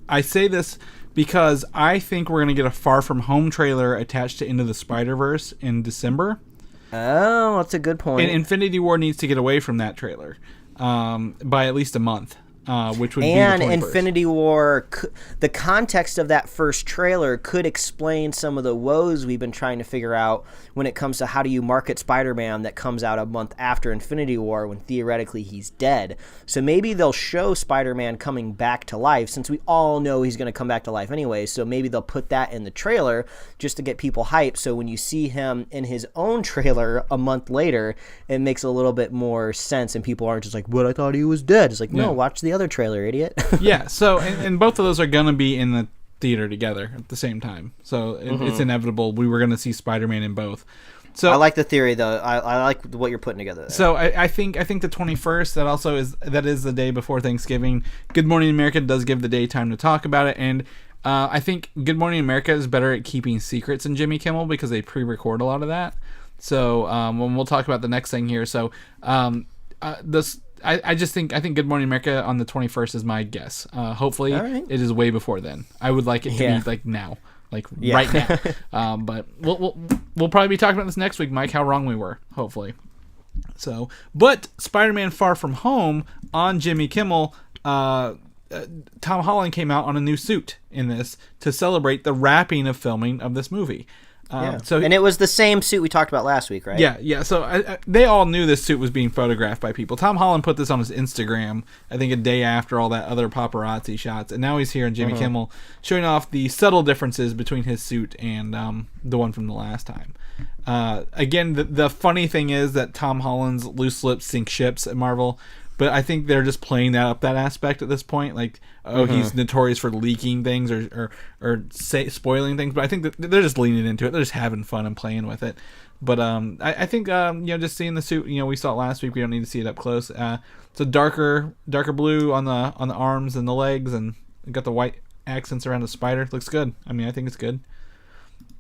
A: I say this because I think we're gonna get a Far From Home trailer attached to Into the Spider-Verse in December.
B: Oh, that's a good point.
A: And Infinity War needs to get away from that trailer by at least a month. Which would
B: and
A: be the 21st.
B: Infinity War, the context of that first trailer could explain some of the woes we've been trying to figure out when it comes to how do you market Spider-Man that comes out a month after Infinity War when theoretically he's dead. So maybe they'll show Spider-Man coming back to life, since we all know he's going to come back to life anyway. So maybe they'll put that in the trailer just to get people hyped. So when you see him in his own trailer a month later, it makes a little bit more sense, and people aren't just like, "What? I thought he was dead." It's like, no, watch the other trailer, idiot.
A: Yeah, so and both of those are gonna be in the theater together at the same time, so it's inevitable we were gonna see Spider-Man in both. So
B: I like the theory though. I like what you're putting together there.
A: So I think the 21st, that is the day before Thanksgiving. Good Morning America does give the day time to talk about it, and I think Good Morning America is better at keeping secrets than Jimmy Kimmel because they pre-record a lot of that. So when we'll talk about the next thing here. So I think Good Morning America on the 21st is my guess. Hopefully it is way before then. I would like it to be like now, right now. But we'll probably be talking about this next week, Mike, how wrong we were, hopefully. So, but Spider-Man Far From Home on Jimmy Kimmel, Tom Holland came out on a new suit in this to celebrate the wrapping of filming of this movie.
B: And it was the same suit we talked about last week, right?
A: Yeah. So they all knew this suit was being photographed by people. Tom Holland put this on his Instagram, I think a day after all that other paparazzi shots, and now he's here on Jimmy Kimmel showing off the subtle differences between his suit and the one from the last time. Again, the funny thing is that Tom Holland's loose lips sink ships at Marvel, but I think they're just playing that aspect at this point. Like, he's notorious for leaking things or spoiling things, but I think that they're just leaning into it. They're just having fun and playing with it. But I think just seeing the suit, we saw it last week. We don't need to see it up close. It's a darker blue on the arms and the legs, and got the white accents around the spider. Looks good. I mean, I think it's good.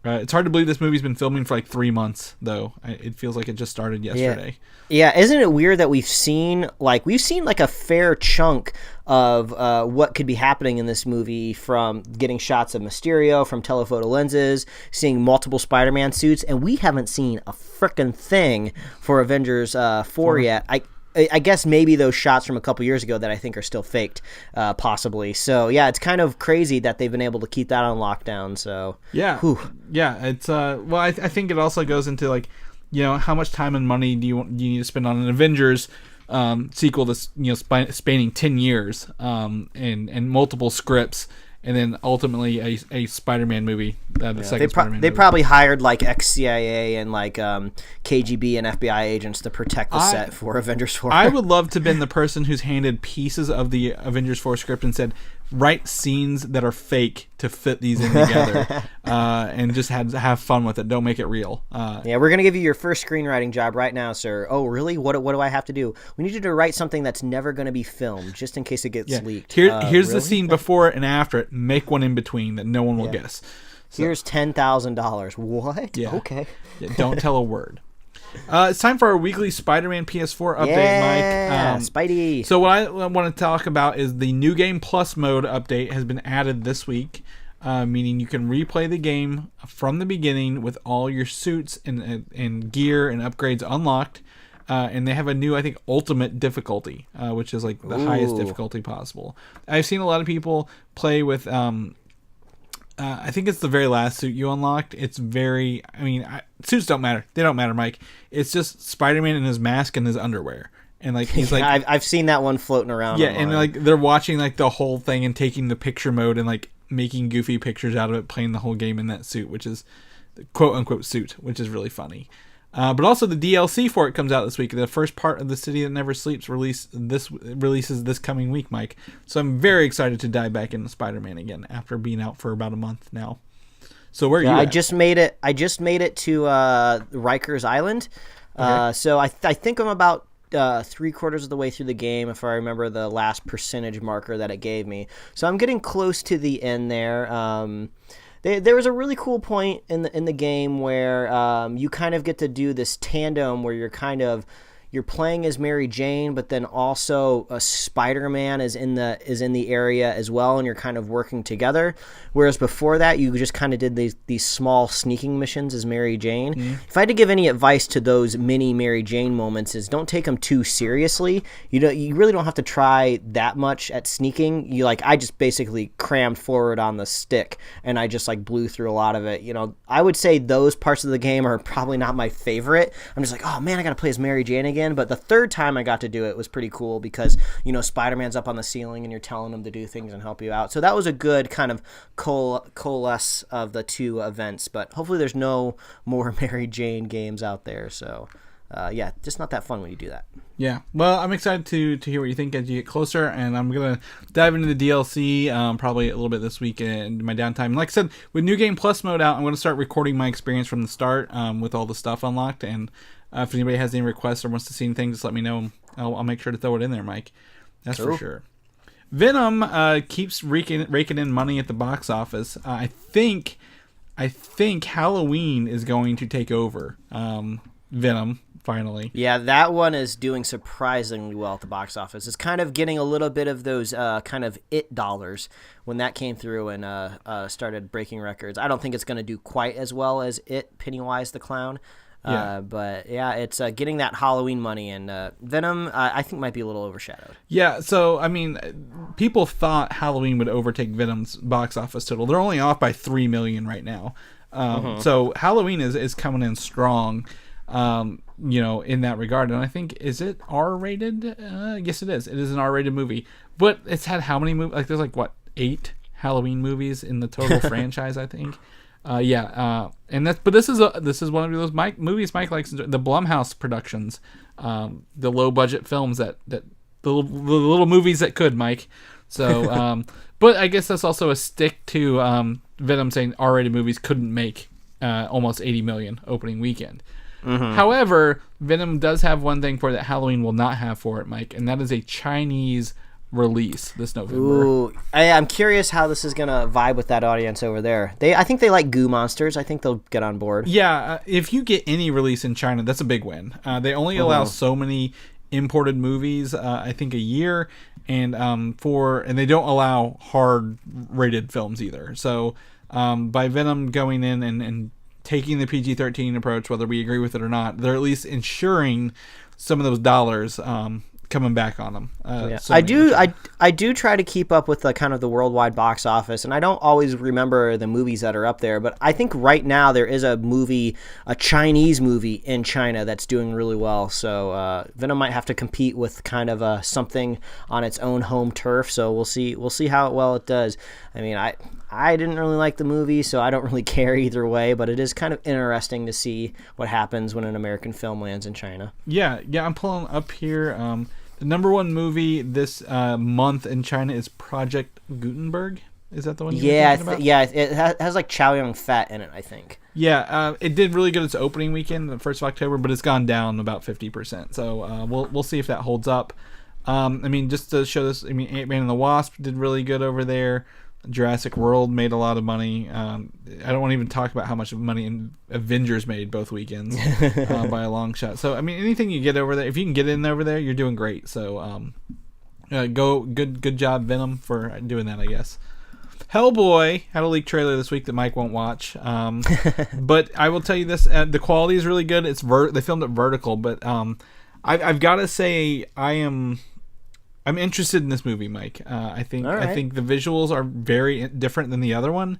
A: It's hard to believe this movie's been filming for like 3 months, though. It feels like it just started yesterday.
B: Yeah, isn't it weird that we've seen like a fair chunk of what could be happening in this movie, from getting shots of Mysterio from telephoto lenses, seeing multiple Spider-Man suits, and we haven't seen a frickin' thing for Avengers 4 yet. I guess maybe those shots from a couple years ago that I think are still faked, possibly. So yeah, it's kind of crazy that they've been able to keep that on lockdown. So
A: yeah, it's well, I think it also goes into like, how much time and money do you need to spend on an Avengers sequel that's spanning 10 years, and multiple scripts. And then ultimately a Spider-Man movie.
B: They probably hired like ex-CIA and like KGB and FBI agents to protect the set for Avengers 4.
A: I would love to have been the person who's handed pieces of the Avengers 4 script and said, write scenes that are fake to fit these in together, and just have fun with it. Don't make it real.
B: Yeah, we're going to give you your first screenwriting job right now, sir. Oh, really? What do I have to do? We need you to write something that's never going to be filmed, just in case it gets leaked.
A: Here's
B: really?
A: the scene before it and after it. Make one in between that no one will guess. So,
B: here's $10,000. What?
A: Yeah.
B: Okay.
A: Don't tell a word. It's time for our weekly Spider-Man PS4 update, Mike.
B: Spidey.
A: So what I want to talk about is the New Game Plus mode update has been added this week, meaning you can replay the game from the beginning with all your suits and gear and upgrades unlocked. And they have a new, I think, ultimate difficulty, which is like the highest difficulty possible. I've seen a lot of people play with, I think it's the very last suit you unlocked. It's very, suits don't matter. They don't matter, Mike. It's just Spider-Man in his mask and his underwear. And like he's like,
B: I've seen that one floating around.
A: Yeah,
B: online.
A: and like they're watching like the whole thing and taking the picture mode and like making goofy pictures out of it, playing the whole game in that suit, which is the quote unquote suit, which is really funny. But also the DLC for it comes out this week. The first part of The City That Never Sleeps releases this coming week, Mike. So I'm very excited to dive back into Spider-Man again after being out for about a month now. So where are you at?
B: I just made it to Rikers Island. Okay. So I think I'm about 3/4 of the way through the game, if I remember the last percentage marker that it gave me. So I'm getting close to the end there. There was a really cool point in the game where you kind of get to do this tandem where you're playing as Mary Jane, but then also Spider-Man is in the area as well, and you're kind of working together. Whereas before that, you just kind of did these small sneaking missions as Mary Jane. Mm-hmm. If I had to give any advice to those mini Mary Jane moments, is don't take them too seriously. You really don't have to try that much at sneaking. I just basically crammed forward on the stick, and I just blew through a lot of it. I would say those parts of the game are probably not my favorite. I'm just like, oh man, I got to play as Mary Jane again. But the third time I got to do it was pretty cool because, Spider-Man's up on the ceiling and you're telling him to do things and help you out. So that was a good kind of coalesce of the two events. But hopefully there's no more Mary Jane games out there. So, just not that fun when you do that.
A: Yeah. Well, I'm excited to hear what you think as you get closer. And I'm going to dive into the DLC probably a little bit this week in my downtime. And like I said, with New Game Plus mode out, I'm going to start recording my experience from the start with all the stuff unlocked. And if anybody has any requests or wants to see anything, just let me know. I'll make sure to throw it in there, Mike. That's cool. For sure. Venom keeps raking in money at the box office. I think Halloween is going to take over Venom finally.
B: Yeah, that one is doing surprisingly well at the box office. It's kind of getting a little bit of those kind of it dollars when that came through and started breaking records. I don't think it's going to do quite as well as Pennywise the Clown. Yeah. But yeah, it's getting that Halloween money, and Venom I think might be a little overshadowed.
A: Yeah, so people thought Halloween would overtake Venom's box office total. They're only off by 3 million right now. So Halloween is coming in strong, in that regard. And I think, is it R-rated? Yes, it is. It is an R-rated movie, but it's had how many movies? There's 8 Halloween movies in the total franchise, I think. But this is one of those movies Mike likes, the Blumhouse productions, the low budget films that the little movies that could, Mike. So, but I guess that's also a stick to Venom saying R-rated movies couldn't make almost 80 million opening weekend. Mm-hmm. However, Venom does have one thing for it that Halloween will not have for it, Mike, and that is a Chinese release this November.
B: Ooh, I'm curious how this is gonna vibe with that audience over there. I think they like goo monsters. I think they'll get on board.
A: Yeah, if you get any release in China, that's a big win. They only allow so many imported movies, I think a year, and they don't allow hard rated films either. So by Venom going in and taking the PG-13 approach, whether we agree with it or not, they're at least ensuring some of those dollars coming back on them.
B: I do try to keep up with the kind of the worldwide box office, and I don't always remember the movies that are up there, but I think right now there is a Chinese movie in China that's doing really well. So Venom might have to compete with kind of something on its own home turf. So we'll see how well it does. I mean, I didn't really like the movie, so I don't really care either way, but it is kind of interesting to see what happens when an American film lands in China. Yeah,
A: I'm pulling up here. The number one movie this month in China is Project Gutenberg. Is that the one you're thinking about?
B: Yeah, it has like Chow Yun-Fat in it, I think.
A: Yeah, it did really good its opening weekend, the 1st of October, but it's gone down about 50%. So we'll see if that holds up. I mean, just to show this, I mean, Ant-Man and the Wasp did really good over there. Jurassic World made a lot of money. I don't want to even talk about how much money Avengers made both weekends by a long shot. So, I mean, anything you get over there, if you can get in over there, you're doing great. So, good job, Venom, for doing that, I guess. Hellboy had a leaked trailer this week that Mike won't watch. But I will tell you this, the quality is really good. They filmed it vertical, but I've got to say I'm interested in this movie, Mike. I think the visuals are very different than the other one.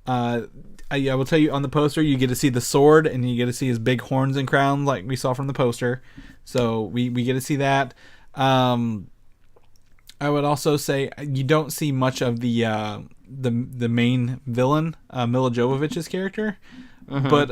A: I will tell you, on the poster, you get to see the sword, and you get to see his big horns and crown, like we saw from the poster. So we get to see that. I would also say you don't see much of the main villain, Mila Jovovich's character, but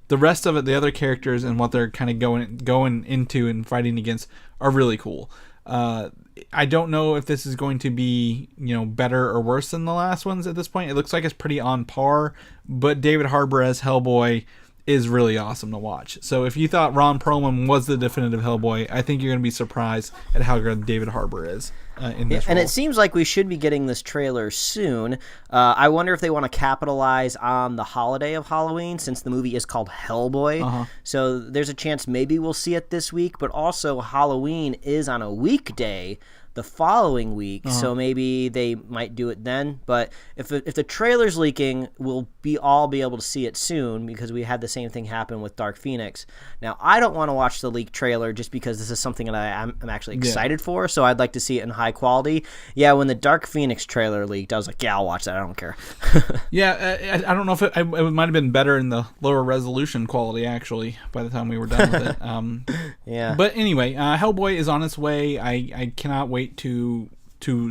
A: the rest of it, the other characters and what they're kind of going into and fighting against are really cool. I don't know if this is going to be, better or worse than the last ones at this point. It looks like it's pretty on par, but David Harbour as Hellboy is really awesome to watch. So if you thought Ron Perlman was the definitive Hellboy, I think you're going to be surprised at how good David Harbour is in this role.
B: And it seems like we should be getting this trailer soon. I wonder if they want to capitalize on the holiday of Halloween, since the movie is called Hellboy. So there's a chance maybe we'll see it this week, but also Halloween is on a weekday the following week, so maybe they might do it then. But if the trailer's leaking, we'll all be able to see it soon, because we had the same thing happen with Dark Phoenix. Now, I don't want to watch the leaked trailer just because this is something that I'm actually excited for, so I'd like to see it in high quality. Yeah, when the Dark Phoenix trailer leaked, I was like, yeah, I'll watch that, I don't care.
A: I don't know if it might have been better in the lower resolution quality, actually, by the time we were done with it. But anyway, Hellboy is on its way. I cannot wait to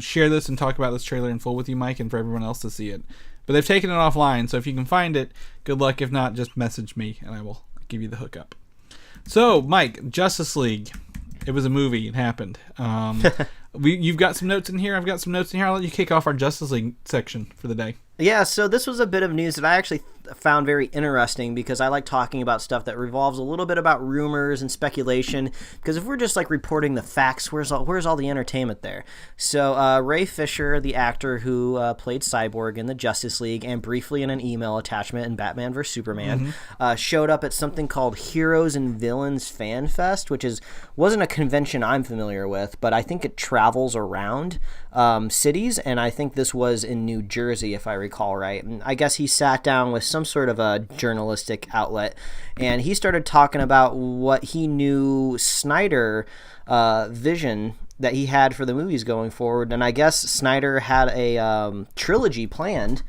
A: share this and talk about this trailer in full with you, Mike, and for everyone else to see it. But they've taken it offline, so if you can find it, good luck. If not, just message me and I will give you the hookup. So, Mike, Justice League. It was a movie. It happened. You've got some notes in here. I've got some notes in here. I'll let you kick off our Justice League section for the day. Yeah,
B: so this was a bit of news that I actually found very interesting, because I like talking about stuff that revolves a little bit about rumors and speculation, because if we're just like reporting the facts, where's all the entertainment there? So Ray Fisher, the actor who played Cyborg in the Justice League and briefly in an email attachment in Batman vs. Superman, showed up at something called Heroes and Villains Fan Fest, which wasn't a convention I'm familiar with, but I think it travels around cities, and I think this was in New Jersey, if I recall right. And I guess he sat down with some sort of a journalistic outlet, and he started talking about what he knew Snyder vision that he had for the movies going forward. And I guess Snyder had a trilogy planned,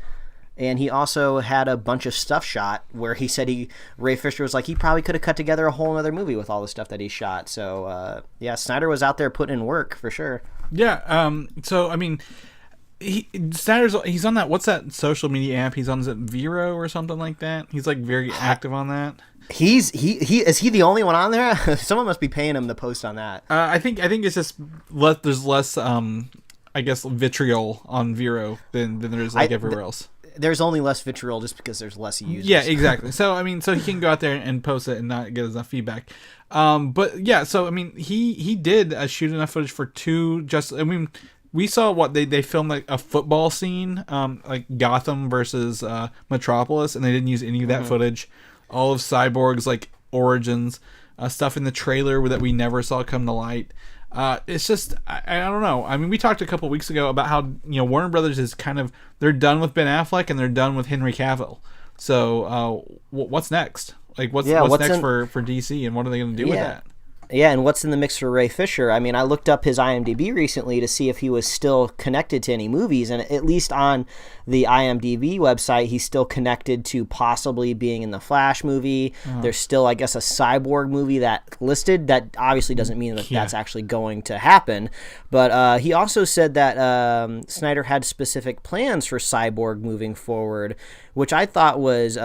B: and he also had a bunch of stuff shot where he said Ray Fisher was like, he probably could have cut together a whole other movie with all the stuff that he shot. So Snyder was out there putting in work for sure.
A: Yeah. So I mean, Snyder's he's on that. What's that social media app? He's on, is it Vero or something like that? He's like very active on that.
B: Is he the only one on there? Someone must be paying him to post on that.
A: I think it's just there's less I guess vitriol on Vero than there is like everywhere else.
B: There's only less vitriol just because there's less users.
A: Yeah, exactly. So I mean, so he can go out there and post it and not get enough feedback. But yeah, so I mean, he did shoot enough footage for two. We saw what they filmed like a football scene, like Gotham versus Metropolis, and they didn't use any of that footage. All of Cyborg's like origins, stuff in the trailer that we never saw come to light. It's just I don't know. I mean, we talked a couple weeks ago about how Warner Brothers is kind of, they're done with Ben Affleck and they're done with Henry Cavill. So what's next? Like what's next for DC, and what are they going to do with that?
B: Yeah, and what's in the mix for Ray Fisher? I mean, I looked up his IMDb recently to see if he was still connected to any movies, and at least on the IMDb website, he's still connected to possibly being in the Flash movie. There's still, I guess, a Cyborg movie that listed. That obviously doesn't mean that that's actually going to happen, but he also said that Snyder had specific plans for Cyborg moving forward, which I thought was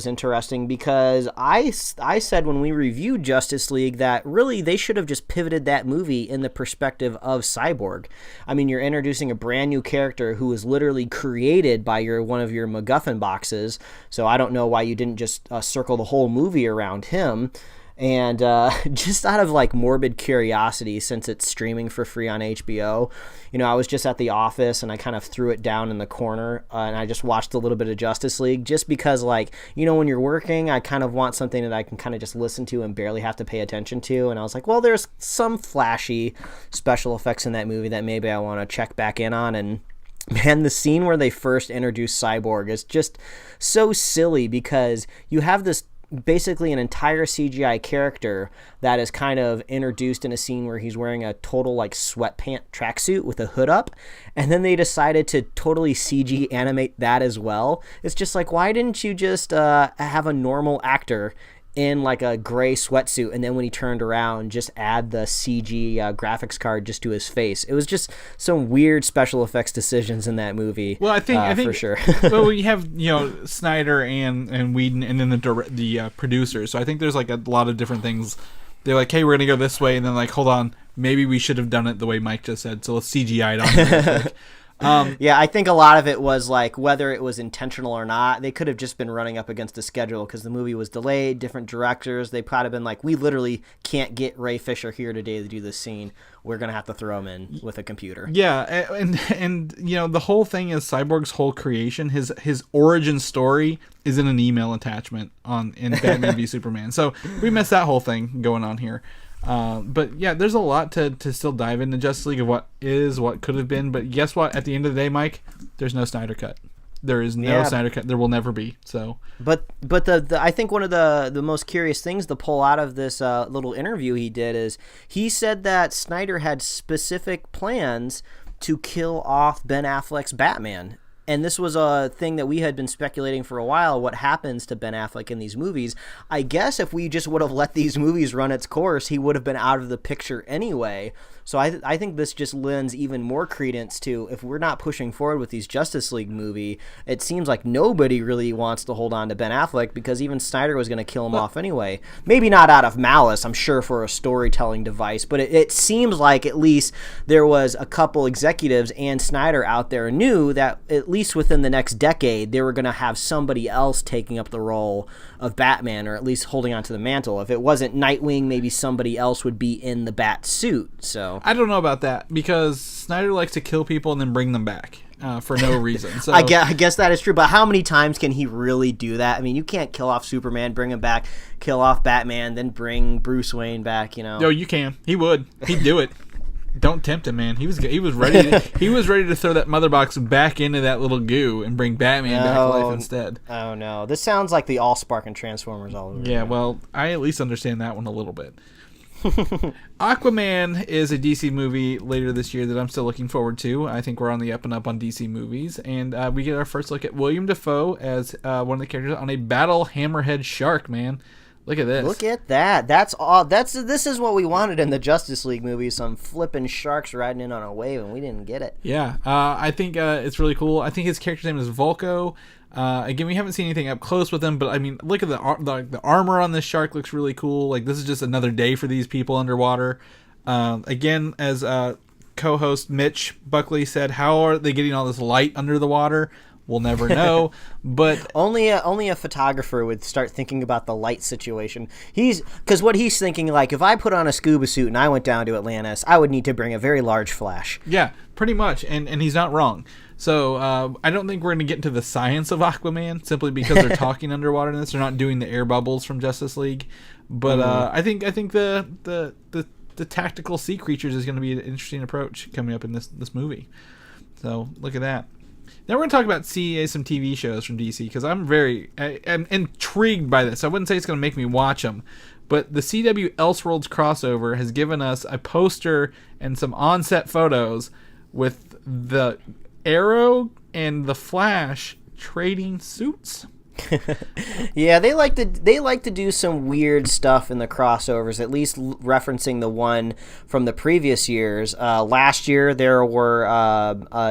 B: interesting, because I said when we reviewed Justice League that really they should have just pivoted that movie in the perspective of Cyborg. I mean, you're introducing a brand new character who was literally created by one of your MacGuffin boxes, so I don't know why you didn't just circle the whole movie around him. And just out of like morbid curiosity, since it's streaming for free on HBO, I was just at the office and I kind of threw it down in the corner and I just watched a little bit of Justice League, just because, like, when you're working, I kind of want something that I can kind of just listen to and barely have to pay attention to. And I was like, well, there's some flashy special effects in that movie that maybe I want to check back in on. And man, the scene where they first introduced Cyborg is just so silly, because you have this basically an entire CGI character that is kind of introduced in a scene where he's wearing a total like sweatpant tracksuit with a hood up, and then they decided to totally CG animate that as well. It's just like, why didn't you just have a normal actor in like a gray sweatsuit, and then when he turned around, just add the CG graphics card just to his face? It was just some weird special effects decisions in that movie.
A: Well, I think
B: for sure.
A: Well, we have Snyder and Whedon, and then the producers. So I think there's like a lot of different things. They're like, hey, we're gonna go this way, and then like, hold on, maybe we should have done it the way Mike just said. So let's CGI it on there.
B: Yeah, I think a lot of it was like, whether it was intentional or not, they could have just been running up against the schedule because the movie was delayed, different directors. They probably been like, we literally can't get Ray Fisher here today to do this scene. We're going to have to throw him in with a computer.
A: Yeah, and the whole thing is Cyborg's whole creation, his origin story is in an email attachment in Batman v Superman. So we missed that whole thing going on here. But yeah, there's a lot to still dive into Justice League of what could have been. But guess what? At the end of the day, Mike, there's no Snyder Cut. There is no Snyder Cut. There will never be. So, but
B: I think one of the most curious things to pull out of this little interview he did is he said that Snyder had specific plans to kill off Ben Affleck's Batman. And this was a thing that we had been speculating for a while, what happens to Ben Affleck in these movies. I guess if we just would have let these movies run its course, he would have been out of the picture anyway. So I think this just lends even more credence to, if we're not pushing forward with these Justice League movie, it seems like nobody really wants to hold on to Ben Affleck, because even Snyder was going to kill him off anyway. Maybe not out of malice, I'm sure, for a storytelling device, but it seems like at least there was a couple executives and Snyder out there knew that at least within the next decade, they were going to have somebody else taking up the role of Batman, or at least holding onto the mantle. If it wasn't Nightwing, maybe somebody else would be in the bat suit. So
A: I don't know about that, because Snyder likes to kill people and then bring them back for no reason. So
B: I guess that is true, but how many times can he really do that? I mean, you can't kill off Superman, bring him back, kill off Batman, then bring Bruce Wayne back.
A: No, you can. He would. He'd do it. Don't tempt him, man. He was ready. He was ready to throw that mother box back into that little goo and bring Batman back to life instead.
B: Oh no, this sounds like the Allspark and Transformers all over.
A: Yeah, well, I at least understand that one a little bit. Aquaman is a DC movie later this year that I'm still looking forward to. I think we're on the up and up on DC movies, and we get our first look at William Dafoe as one of the characters on a battle hammerhead shark. Man, Look at this.
B: Look at that. That's all. This is what we wanted in the Justice League movie. Some flipping sharks riding in on a wave, and we didn't get it.
A: Yeah, I think it's really cool. I think his character's name is Volko. Again, we haven't seen anything up close with him, but I mean, look at the armor on this shark looks really cool. Like, this is just another day for these people underwater. Again, as co-host Mitch Buckley said, how are they getting all this light under the water? We'll never know, but
B: only a photographer would start thinking about the light situation. Because what he's thinking, like, if I put on a scuba suit and I went down to Atlantis, I would need to bring a very large flash.
A: Yeah, pretty much, and he's not wrong. So I don't think we're going to get into the science of Aquaman simply because they're talking underwater in this. They're not doing the air bubbles from Justice League, but I think the tactical sea creatures is going to be an interesting approach coming up in this movie. So look at that. Now we're going to talk about some TV shows from DC, because I'm intrigued by this. I wouldn't say it's going to make me watch them, but the CW Elseworlds crossover has given us a poster and some on-set photos with the Arrow and the Flash trading suits.
B: Yeah, they like to do some weird stuff in the crossovers, at least referencing the one from the previous years. Last year there were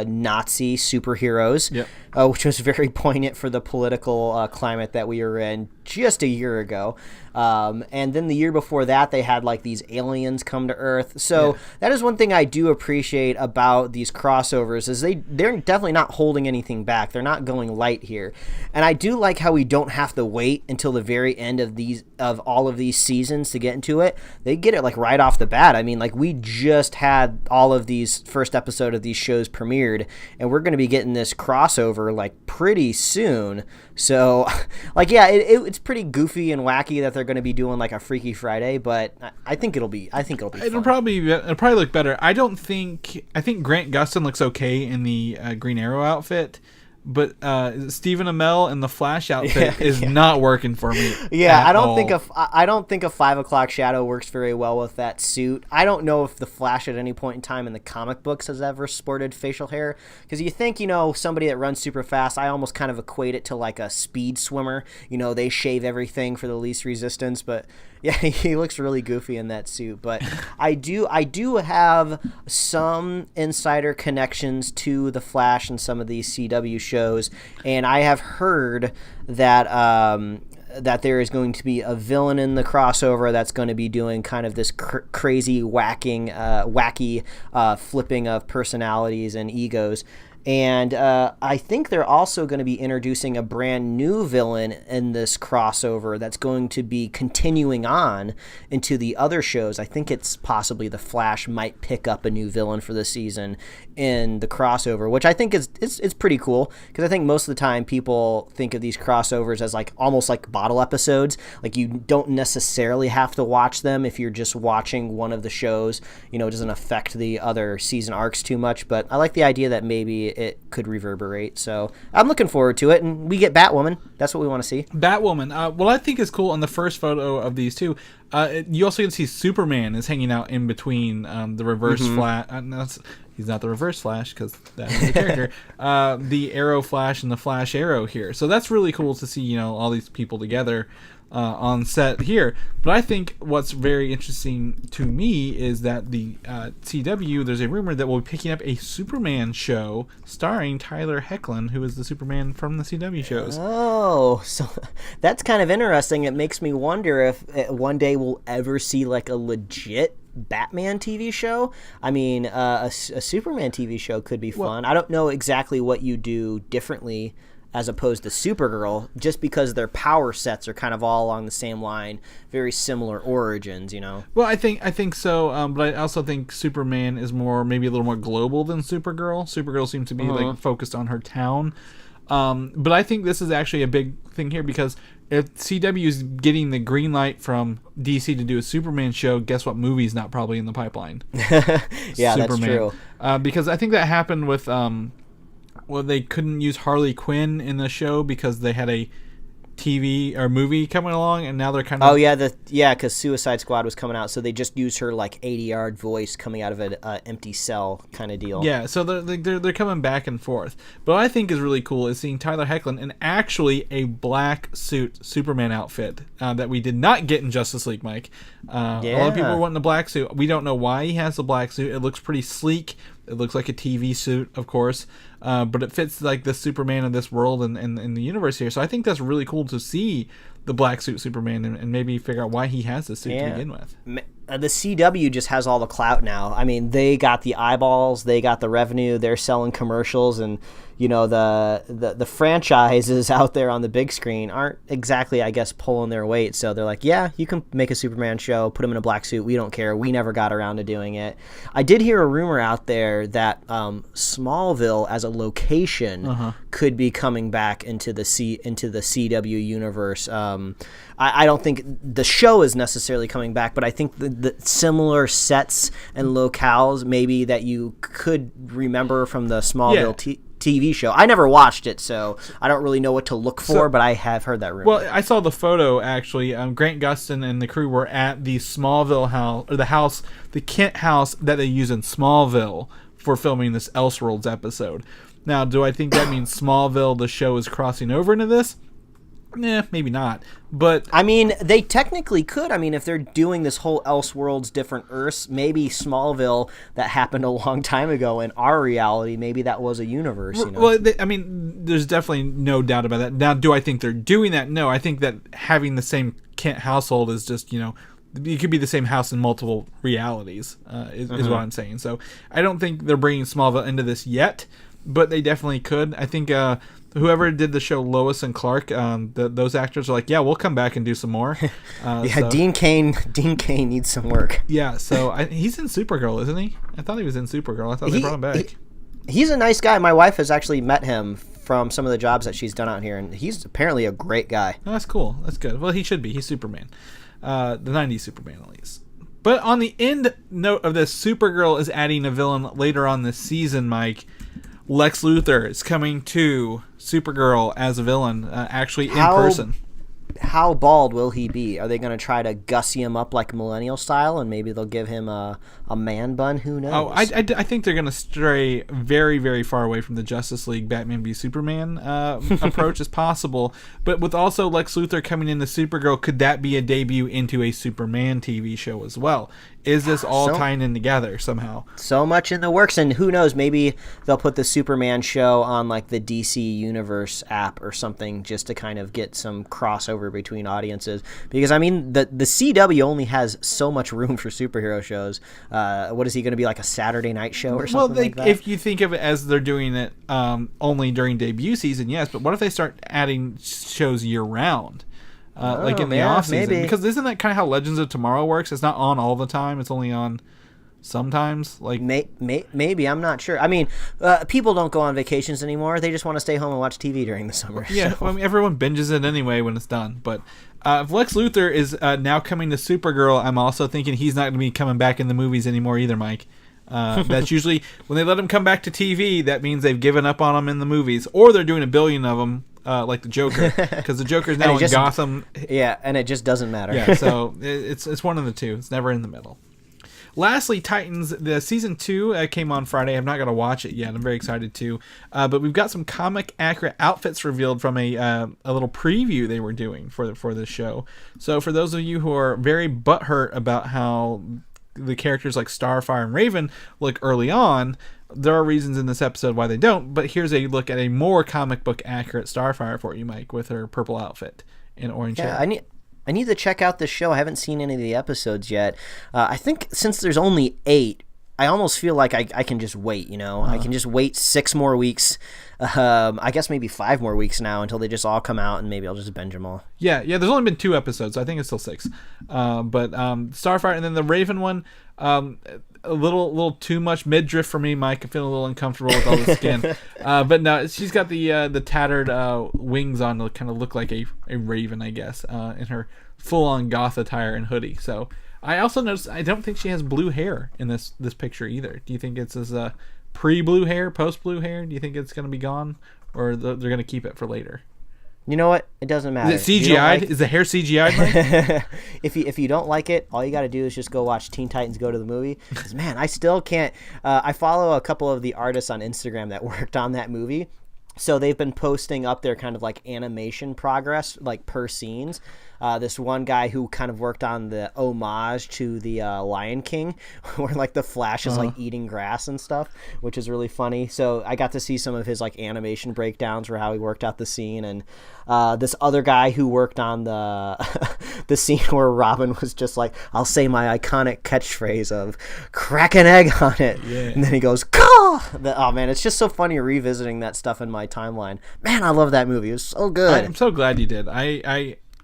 B: Nazi superheroes,
A: yep.
B: Which was very poignant for the political climate that we were in just a year ago. And then the year before that, they had like these aliens come to Earth. So that is one thing I do appreciate about these crossovers, is they're definitely not holding anything back. They're not going light here. And I do like how we don't have to wait until the very end of all of these seasons to get into it. They get it like right off the bat. I mean, like, we just had all of these first episode of these shows premiered, and we're going to be getting this crossover like pretty soon. So, like, yeah, it's pretty goofy and wacky that they're going to be doing like a Freaky Friday, but I think it'll be fun.
A: It'll probably look better. I think Grant Gustin looks okay in the Green Arrow outfit, but Stephen Amell in the Flash outfit is not working for me.
B: Yeah, I don't think a 5 o'clock shadow works very well with that suit. I don't know if the Flash at any point in time in the comic books has ever sported facial hair, because you think, somebody that runs super fast, I almost kind of equate it to like a speed swimmer. They shave everything for the least resistance, but yeah, he looks really goofy in that suit. But I do have some insider connections to the Flash and some of these CW shows, and I have heard that that there is going to be a villain in the crossover that's going to be doing kind of this crazy wacky flipping of personalities and egos. And I think they're also going to be introducing a brand new villain in this crossover that's going to be continuing on into the other shows. I think it's possibly the Flash might pick up a new villain for the season in the crossover, which I think is pretty cool, because I think most of the time people think of these crossovers as like almost like bottle episodes. Like, you don't necessarily have to watch them if you're just watching one of the shows. It doesn't affect the other season arcs too much, but I like the idea that maybe it could reverberate. So I'm looking forward to it, and we get Batwoman. That's what we want to see.
A: Batwoman. What I think is cool on the first photo of these two, you also get to see Superman is hanging out in between the Reverse Flash. He's not the Reverse Flash, because that's the character. The Arrow Flash and the Flash Arrow here. So that's really cool to see, all these people together on set here. But I think what's very interesting to me is that the CW, there's a rumor that we'll be picking up a Superman show starring Tyler Hoechlin, who is the Superman from the CW shows.
B: Oh, so that's kind of interesting. It makes me wonder if one day we'll ever see like a legit Batman TV show. I mean, a Superman TV show could be fun. I don't know exactly what you do differently as opposed to Supergirl, just because their power sets are kind of all along the same line, very similar origins,
A: Well, I think so, but I also think Superman is maybe a little more global than Supergirl. Supergirl seems to be like focused on her town. But I think this is actually a big thing here, because if CW is getting the green light from DC to do a Superman show, guess what movie's not probably in the pipeline?
B: Yeah, Superman. That's true.
A: Because I think that happened with they couldn't use Harley Quinn in the show because they had a TV or movie coming along, and now they're kind of...
B: Oh, yeah, because Suicide Squad was coming out, so they just used her, like, 80-yard voice coming out of an empty cell kind of deal.
A: Yeah, so they're coming back and forth. But what I think is really cool is seeing Tyler Hoechlin in actually a black suit Superman outfit that we did not get in Justice League, Mike. A lot of people were wanting a black suit. We don't know why he has the black suit. It looks pretty sleek. It looks like a TV suit, of course, but it fits like the Superman of this world and in the universe here. So I think that's really cool to see the black suit Superman and maybe figure out why he has this suit to begin with.
B: The CW just has all the clout now. I mean, they got the eyeballs, they got the revenue, they're selling commercials, and the franchises out there on the big screen aren't exactly, I guess, pulling their weight. So they're like, yeah, you can make a Superman show, put him in a black suit. We don't care. We never got around to doing it. I did hear a rumor out there that Smallville as a location could be coming back into the CW universe. I don't think the show is necessarily coming back, but I think the similar sets and locales maybe that you could remember from the Smallville TV show. I never watched it, so I don't really know what to look for, but I have heard that rumor.
A: Well, I saw the photo, actually. Grant Gustin and the crew were at the Smallville house, or the Kent house that they use in Smallville for filming this Elseworlds episode. Now, do I think that means Smallville, the show, is crossing over into this? Maybe not. But
B: I mean, they technically could. I mean, if they're doing this whole Elseworlds, different Earths, maybe Smallville that happened a long time ago in our reality, maybe that was a universe.
A: Well, I mean, there's definitely no doubt about that. Now, do I think they're doing that? No, I think that having the same Kent household is just, it could be the same house in multiple realities, is what I'm saying. So I don't think they're bringing Smallville into this yet, but they definitely could. I think whoever did the show Lois and Clark, those actors are like, yeah, we'll come back and do some more.
B: Dean Cain needs some work.
A: Yeah, so he's in Supergirl, isn't he? I thought he was in Supergirl. I thought they brought him back.
B: He's a nice guy. My wife has actually met him from some of the jobs that she's done out here, and he's apparently a great guy.
A: Oh, that's cool. That's good. Well, he should be. He's Superman. The 90s Superman, at least. But on the end note of this, Supergirl is adding a villain later on this season, Mike. Lex Luthor is coming to Supergirl as a villain, actually in person.
B: How bald will he be? Are they going to try to gussy him up like Millennial style, and maybe they'll give him a man bun? Who knows?
A: Oh, I think they're going to stray very, very far away from the Justice League Batman v Superman approach as possible. But with also Lex Luthor coming into Supergirl, could that be a debut into a Superman TV show as well? Is this all tying in together somehow?
B: So much in the works, and who knows, maybe they'll put the Superman show on like the DC Universe app or something just to kind of get some crossover between audiences. Because, I mean, the CW only has so much room for superhero shows. What is he going to be, like a Saturday night show or something like that?
A: If you think of it as they're doing it only during debut season, yes, but what if they start adding shows year-round? Like in the off season, maybe. Because isn't that kind of how Legends of Tomorrow works? It's not on all the time; it's only on sometimes. Like
B: maybe, I'm not sure. I mean, people don't go on vacations anymore; they just want to stay home and watch TV during the summer.
A: Yeah,
B: so.
A: I mean, everyone binges it anyway when it's done. But if Lex Luthor is now coming to Supergirl, I'm also thinking he's not going to be coming back in the movies anymore either, Mike. That's usually when they let him come back to TV. That means they've given up on him in the movies, or they're doing a billion of them. Like the Joker, because the Joker's now in Gotham.
B: Yeah, and it just doesn't matter.
A: Yeah, so it's one of the two. It's never in the middle. Lastly, Titans, the season 2 came on Friday. I'm not going to watch it yet. I'm very excited to. But we've got some comic accurate outfits revealed from a little preview they were doing for this show. So for those of you who are very butthurt about how the characters like Starfire and Raven look early on, there are reasons in this episode why they don't, but here's a look at a more comic book accurate Starfire for you, Mike, with her purple outfit and orange hair.
B: I need to check out this show. I haven't seen any of the episodes yet. I think since there's only 8, I almost feel like I can just wait, I can just wait 6 more weeks. I guess maybe 5 more weeks now until they just all come out, and maybe I'll just binge them all.
A: Yeah, there's only been 2 episodes. So I think it's still 6. But Starfire, and then the Raven one, a little too much midriff for me, Mike. I'm feeling a little uncomfortable with all the skin. But no, she's got the tattered wings on to kind of look like a raven, I guess, in her full-on goth attire and hoodie. So I also noticed I don't think she has blue hair in this picture either. Do you think it's as pre-blue hair, post-blue hair? Do you think it's going to be gone, or they're going to keep it for later?
B: You know what? It doesn't matter.
A: Is it CGI'd? Is the hair CGI'd, Mike?
B: If you don't like it, all you got to do is just go watch Teen Titans Go to the Movie. Because, man, I still can't. I follow a couple of the artists on Instagram that worked on that movie. So they've been posting up their kind of like animation progress, like per scenes. This one guy who kind of worked on the homage to the Lion King, where like the Flash is like eating grass and stuff, which is really funny. So I got to see some of his like animation breakdowns for how he worked out the scene, and this other guy who worked on the the scene where Robin was just like, "I'll say my iconic catchphrase of crack an egg on it," and then he goes, "Caw!" Oh man, it's just so funny revisiting that stuff in my timeline. Man, I love that movie. It was so good.
A: I'm so glad you did.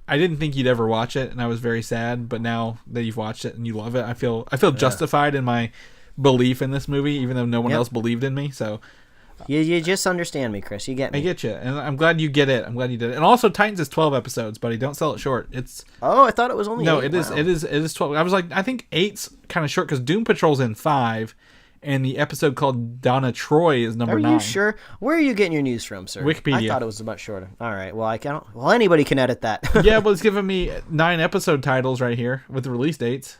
A: I didn't think you'd ever watch it, and I was very sad. But now that you've watched it and you love it, I feel justified in my belief in this movie, even though no one else believed in me. So
B: you just understand me, Chris. You get me.
A: I get you, and I'm glad you get it. I'm glad you did it. And also, Titans is 12 episodes, buddy. Don't sell it short. It's
B: I thought it was only 8.
A: It is. Wow. It is 12. I was like, I think 8's kind of short because Doom Patrol's in 5. And the episode called Donna Troy is number 9.
B: Are you sure? Where are you getting your news from, sir?
A: Wikipedia.
B: I thought it was much shorter. All right. Well, I can't. Well, anybody can edit that.
A: Yeah, well, it's giving me 9 episode titles right here with the release dates.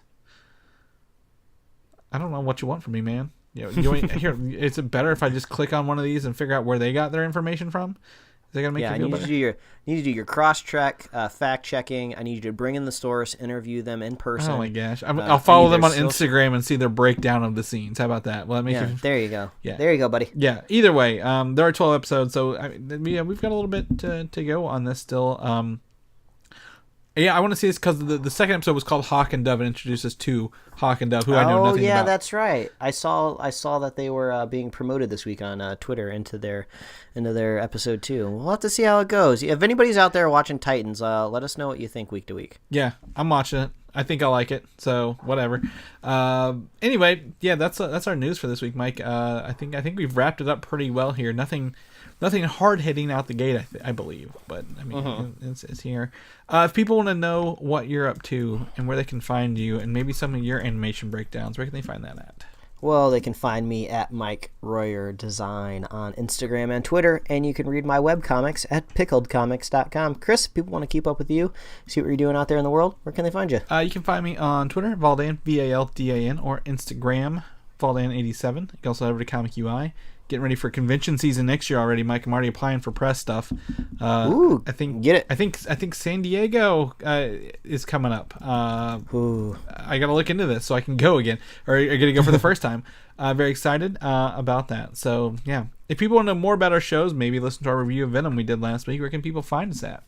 A: I don't know what you want from me, man. Here, is it better if I just click on one of these and figure out where they got their information from? Is that gonna make you feel better?
B: I need to do your cross-check, fact-checking. I need you to bring in the source, interview them in person.
A: Oh my gosh! I'll follow them on Instagram and see their breakdown of the scenes. How about that? Well,
B: there you go. Yeah, there you go, buddy.
A: Yeah. Either way, there are 12 episodes, so we've got a little bit to go on this still. Yeah, I want to see this because the second episode was called Hawk and Dove and introduced us to Hawk and Dove, who I know nothing about.
B: Oh, yeah, that's right. I saw that they were being promoted this week on Twitter into their episode 2. We'll have to see how it goes. If anybody's out there watching Titans, let us know what you think week to week.
A: Yeah, I'm watching it. I think I like it, so whatever. Anyway, yeah, that's our news for this week, Mike. I think we've wrapped it up pretty well here. Nothing hard hitting out the gate, I believe, but I mean, it's here. If people want to know what you're up to and where they can find you, and maybe some of your animation breakdowns, where can they find that at?
B: Well, they can find me at Mike Royer Design on Instagram and Twitter, and you can read my webcomics at pickledcomics.com. Chris, if people want to keep up with you, see what you're doing out there in the world, where can they find you?
A: You can find me on Twitter, Valdan, Valdan, or Instagram, Valdan87. You can also head over to Comic UI. Getting ready for convention season next year already, Mike. I'm already applying for press stuff.
B: Ooh,
A: I think
B: get it.
A: I think San Diego is coming up.
B: Ooh.
A: I got to look into this so I can go again, or I got to go for the first time. Very excited about that. So yeah, if people want to know more about our shows, maybe listen to our review of Venom we did last week. Where can people find us at?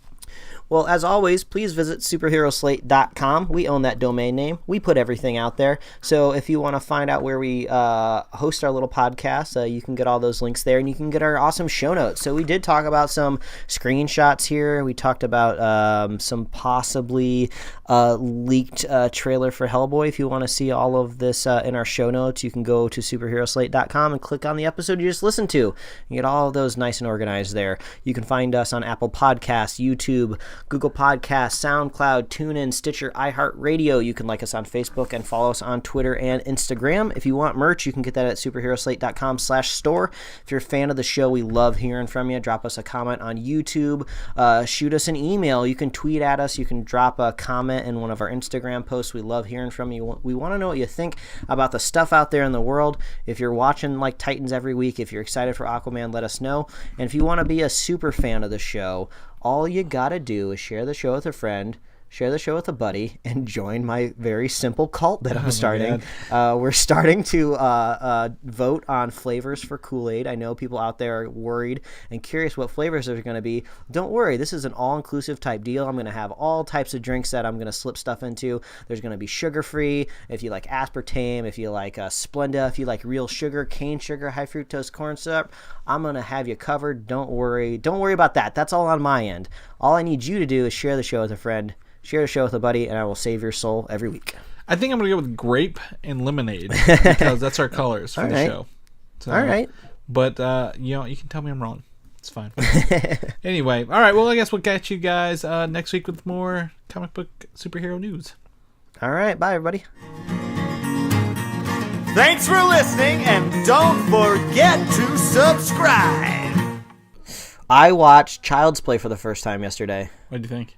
B: Well, as always, please visit superheroslate.com. We own that domain name. We put everything out there. So if you want to find out where we host our little podcast, you can get all those links there, and you can get our awesome show notes. So we did talk about some screenshots here. We talked about some possibly leaked trailer for Hellboy. If you want to see all of this in our show notes, you can go to superheroslate.com and click on the episode you just listened to. You get all of those nice and organized there. You can find us on Apple Podcasts, YouTube, Google Podcasts, SoundCloud, TuneIn, Stitcher, iHeartRadio. You can like us on Facebook and follow us on Twitter and Instagram. If you want merch, you can get that at superheroslate.com/store. If you're a fan of the show, we love hearing from you. Drop us a comment on YouTube. Shoot us an email. You can tweet at us. You can drop a comment in one of our Instagram posts. We love hearing from you. We want to know what you think about the stuff out there in the world. If you're watching like Titans every week, if you're excited for Aquaman, let us know. And if you want to be a super fan of the show, all you gotta do is share the show with a friend, share the show with a buddy, and join my very simple cult that I'm starting. We're starting to vote on flavors for Kool-Aid. I know people out there are worried and curious what flavors there's going to be. Don't worry. This is an all-inclusive type deal. I'm going to have all types of drinks that I'm going to slip stuff into. There's going to be sugar-free. If you like aspartame, if you like Splenda, if you like real sugar, cane sugar, high fructose corn syrup, I'm going to have you covered. Don't worry. Don't worry about that. That's all on my end. All I need you to do is share the show with a friend, share the show with a buddy, and I will save your soul every week.
A: I think I'm going to go with grape and lemonade because that's our colors for the show. So,
B: all right.
A: But, you can tell me I'm wrong. It's fine. Anyway, all right. Well, I guess we'll catch you guys next week with more comic book superhero news.
B: All right. Bye, everybody.
C: Thanks for listening, and don't forget to subscribe.
B: I watched Child's Play for the first time yesterday.
A: What do you think?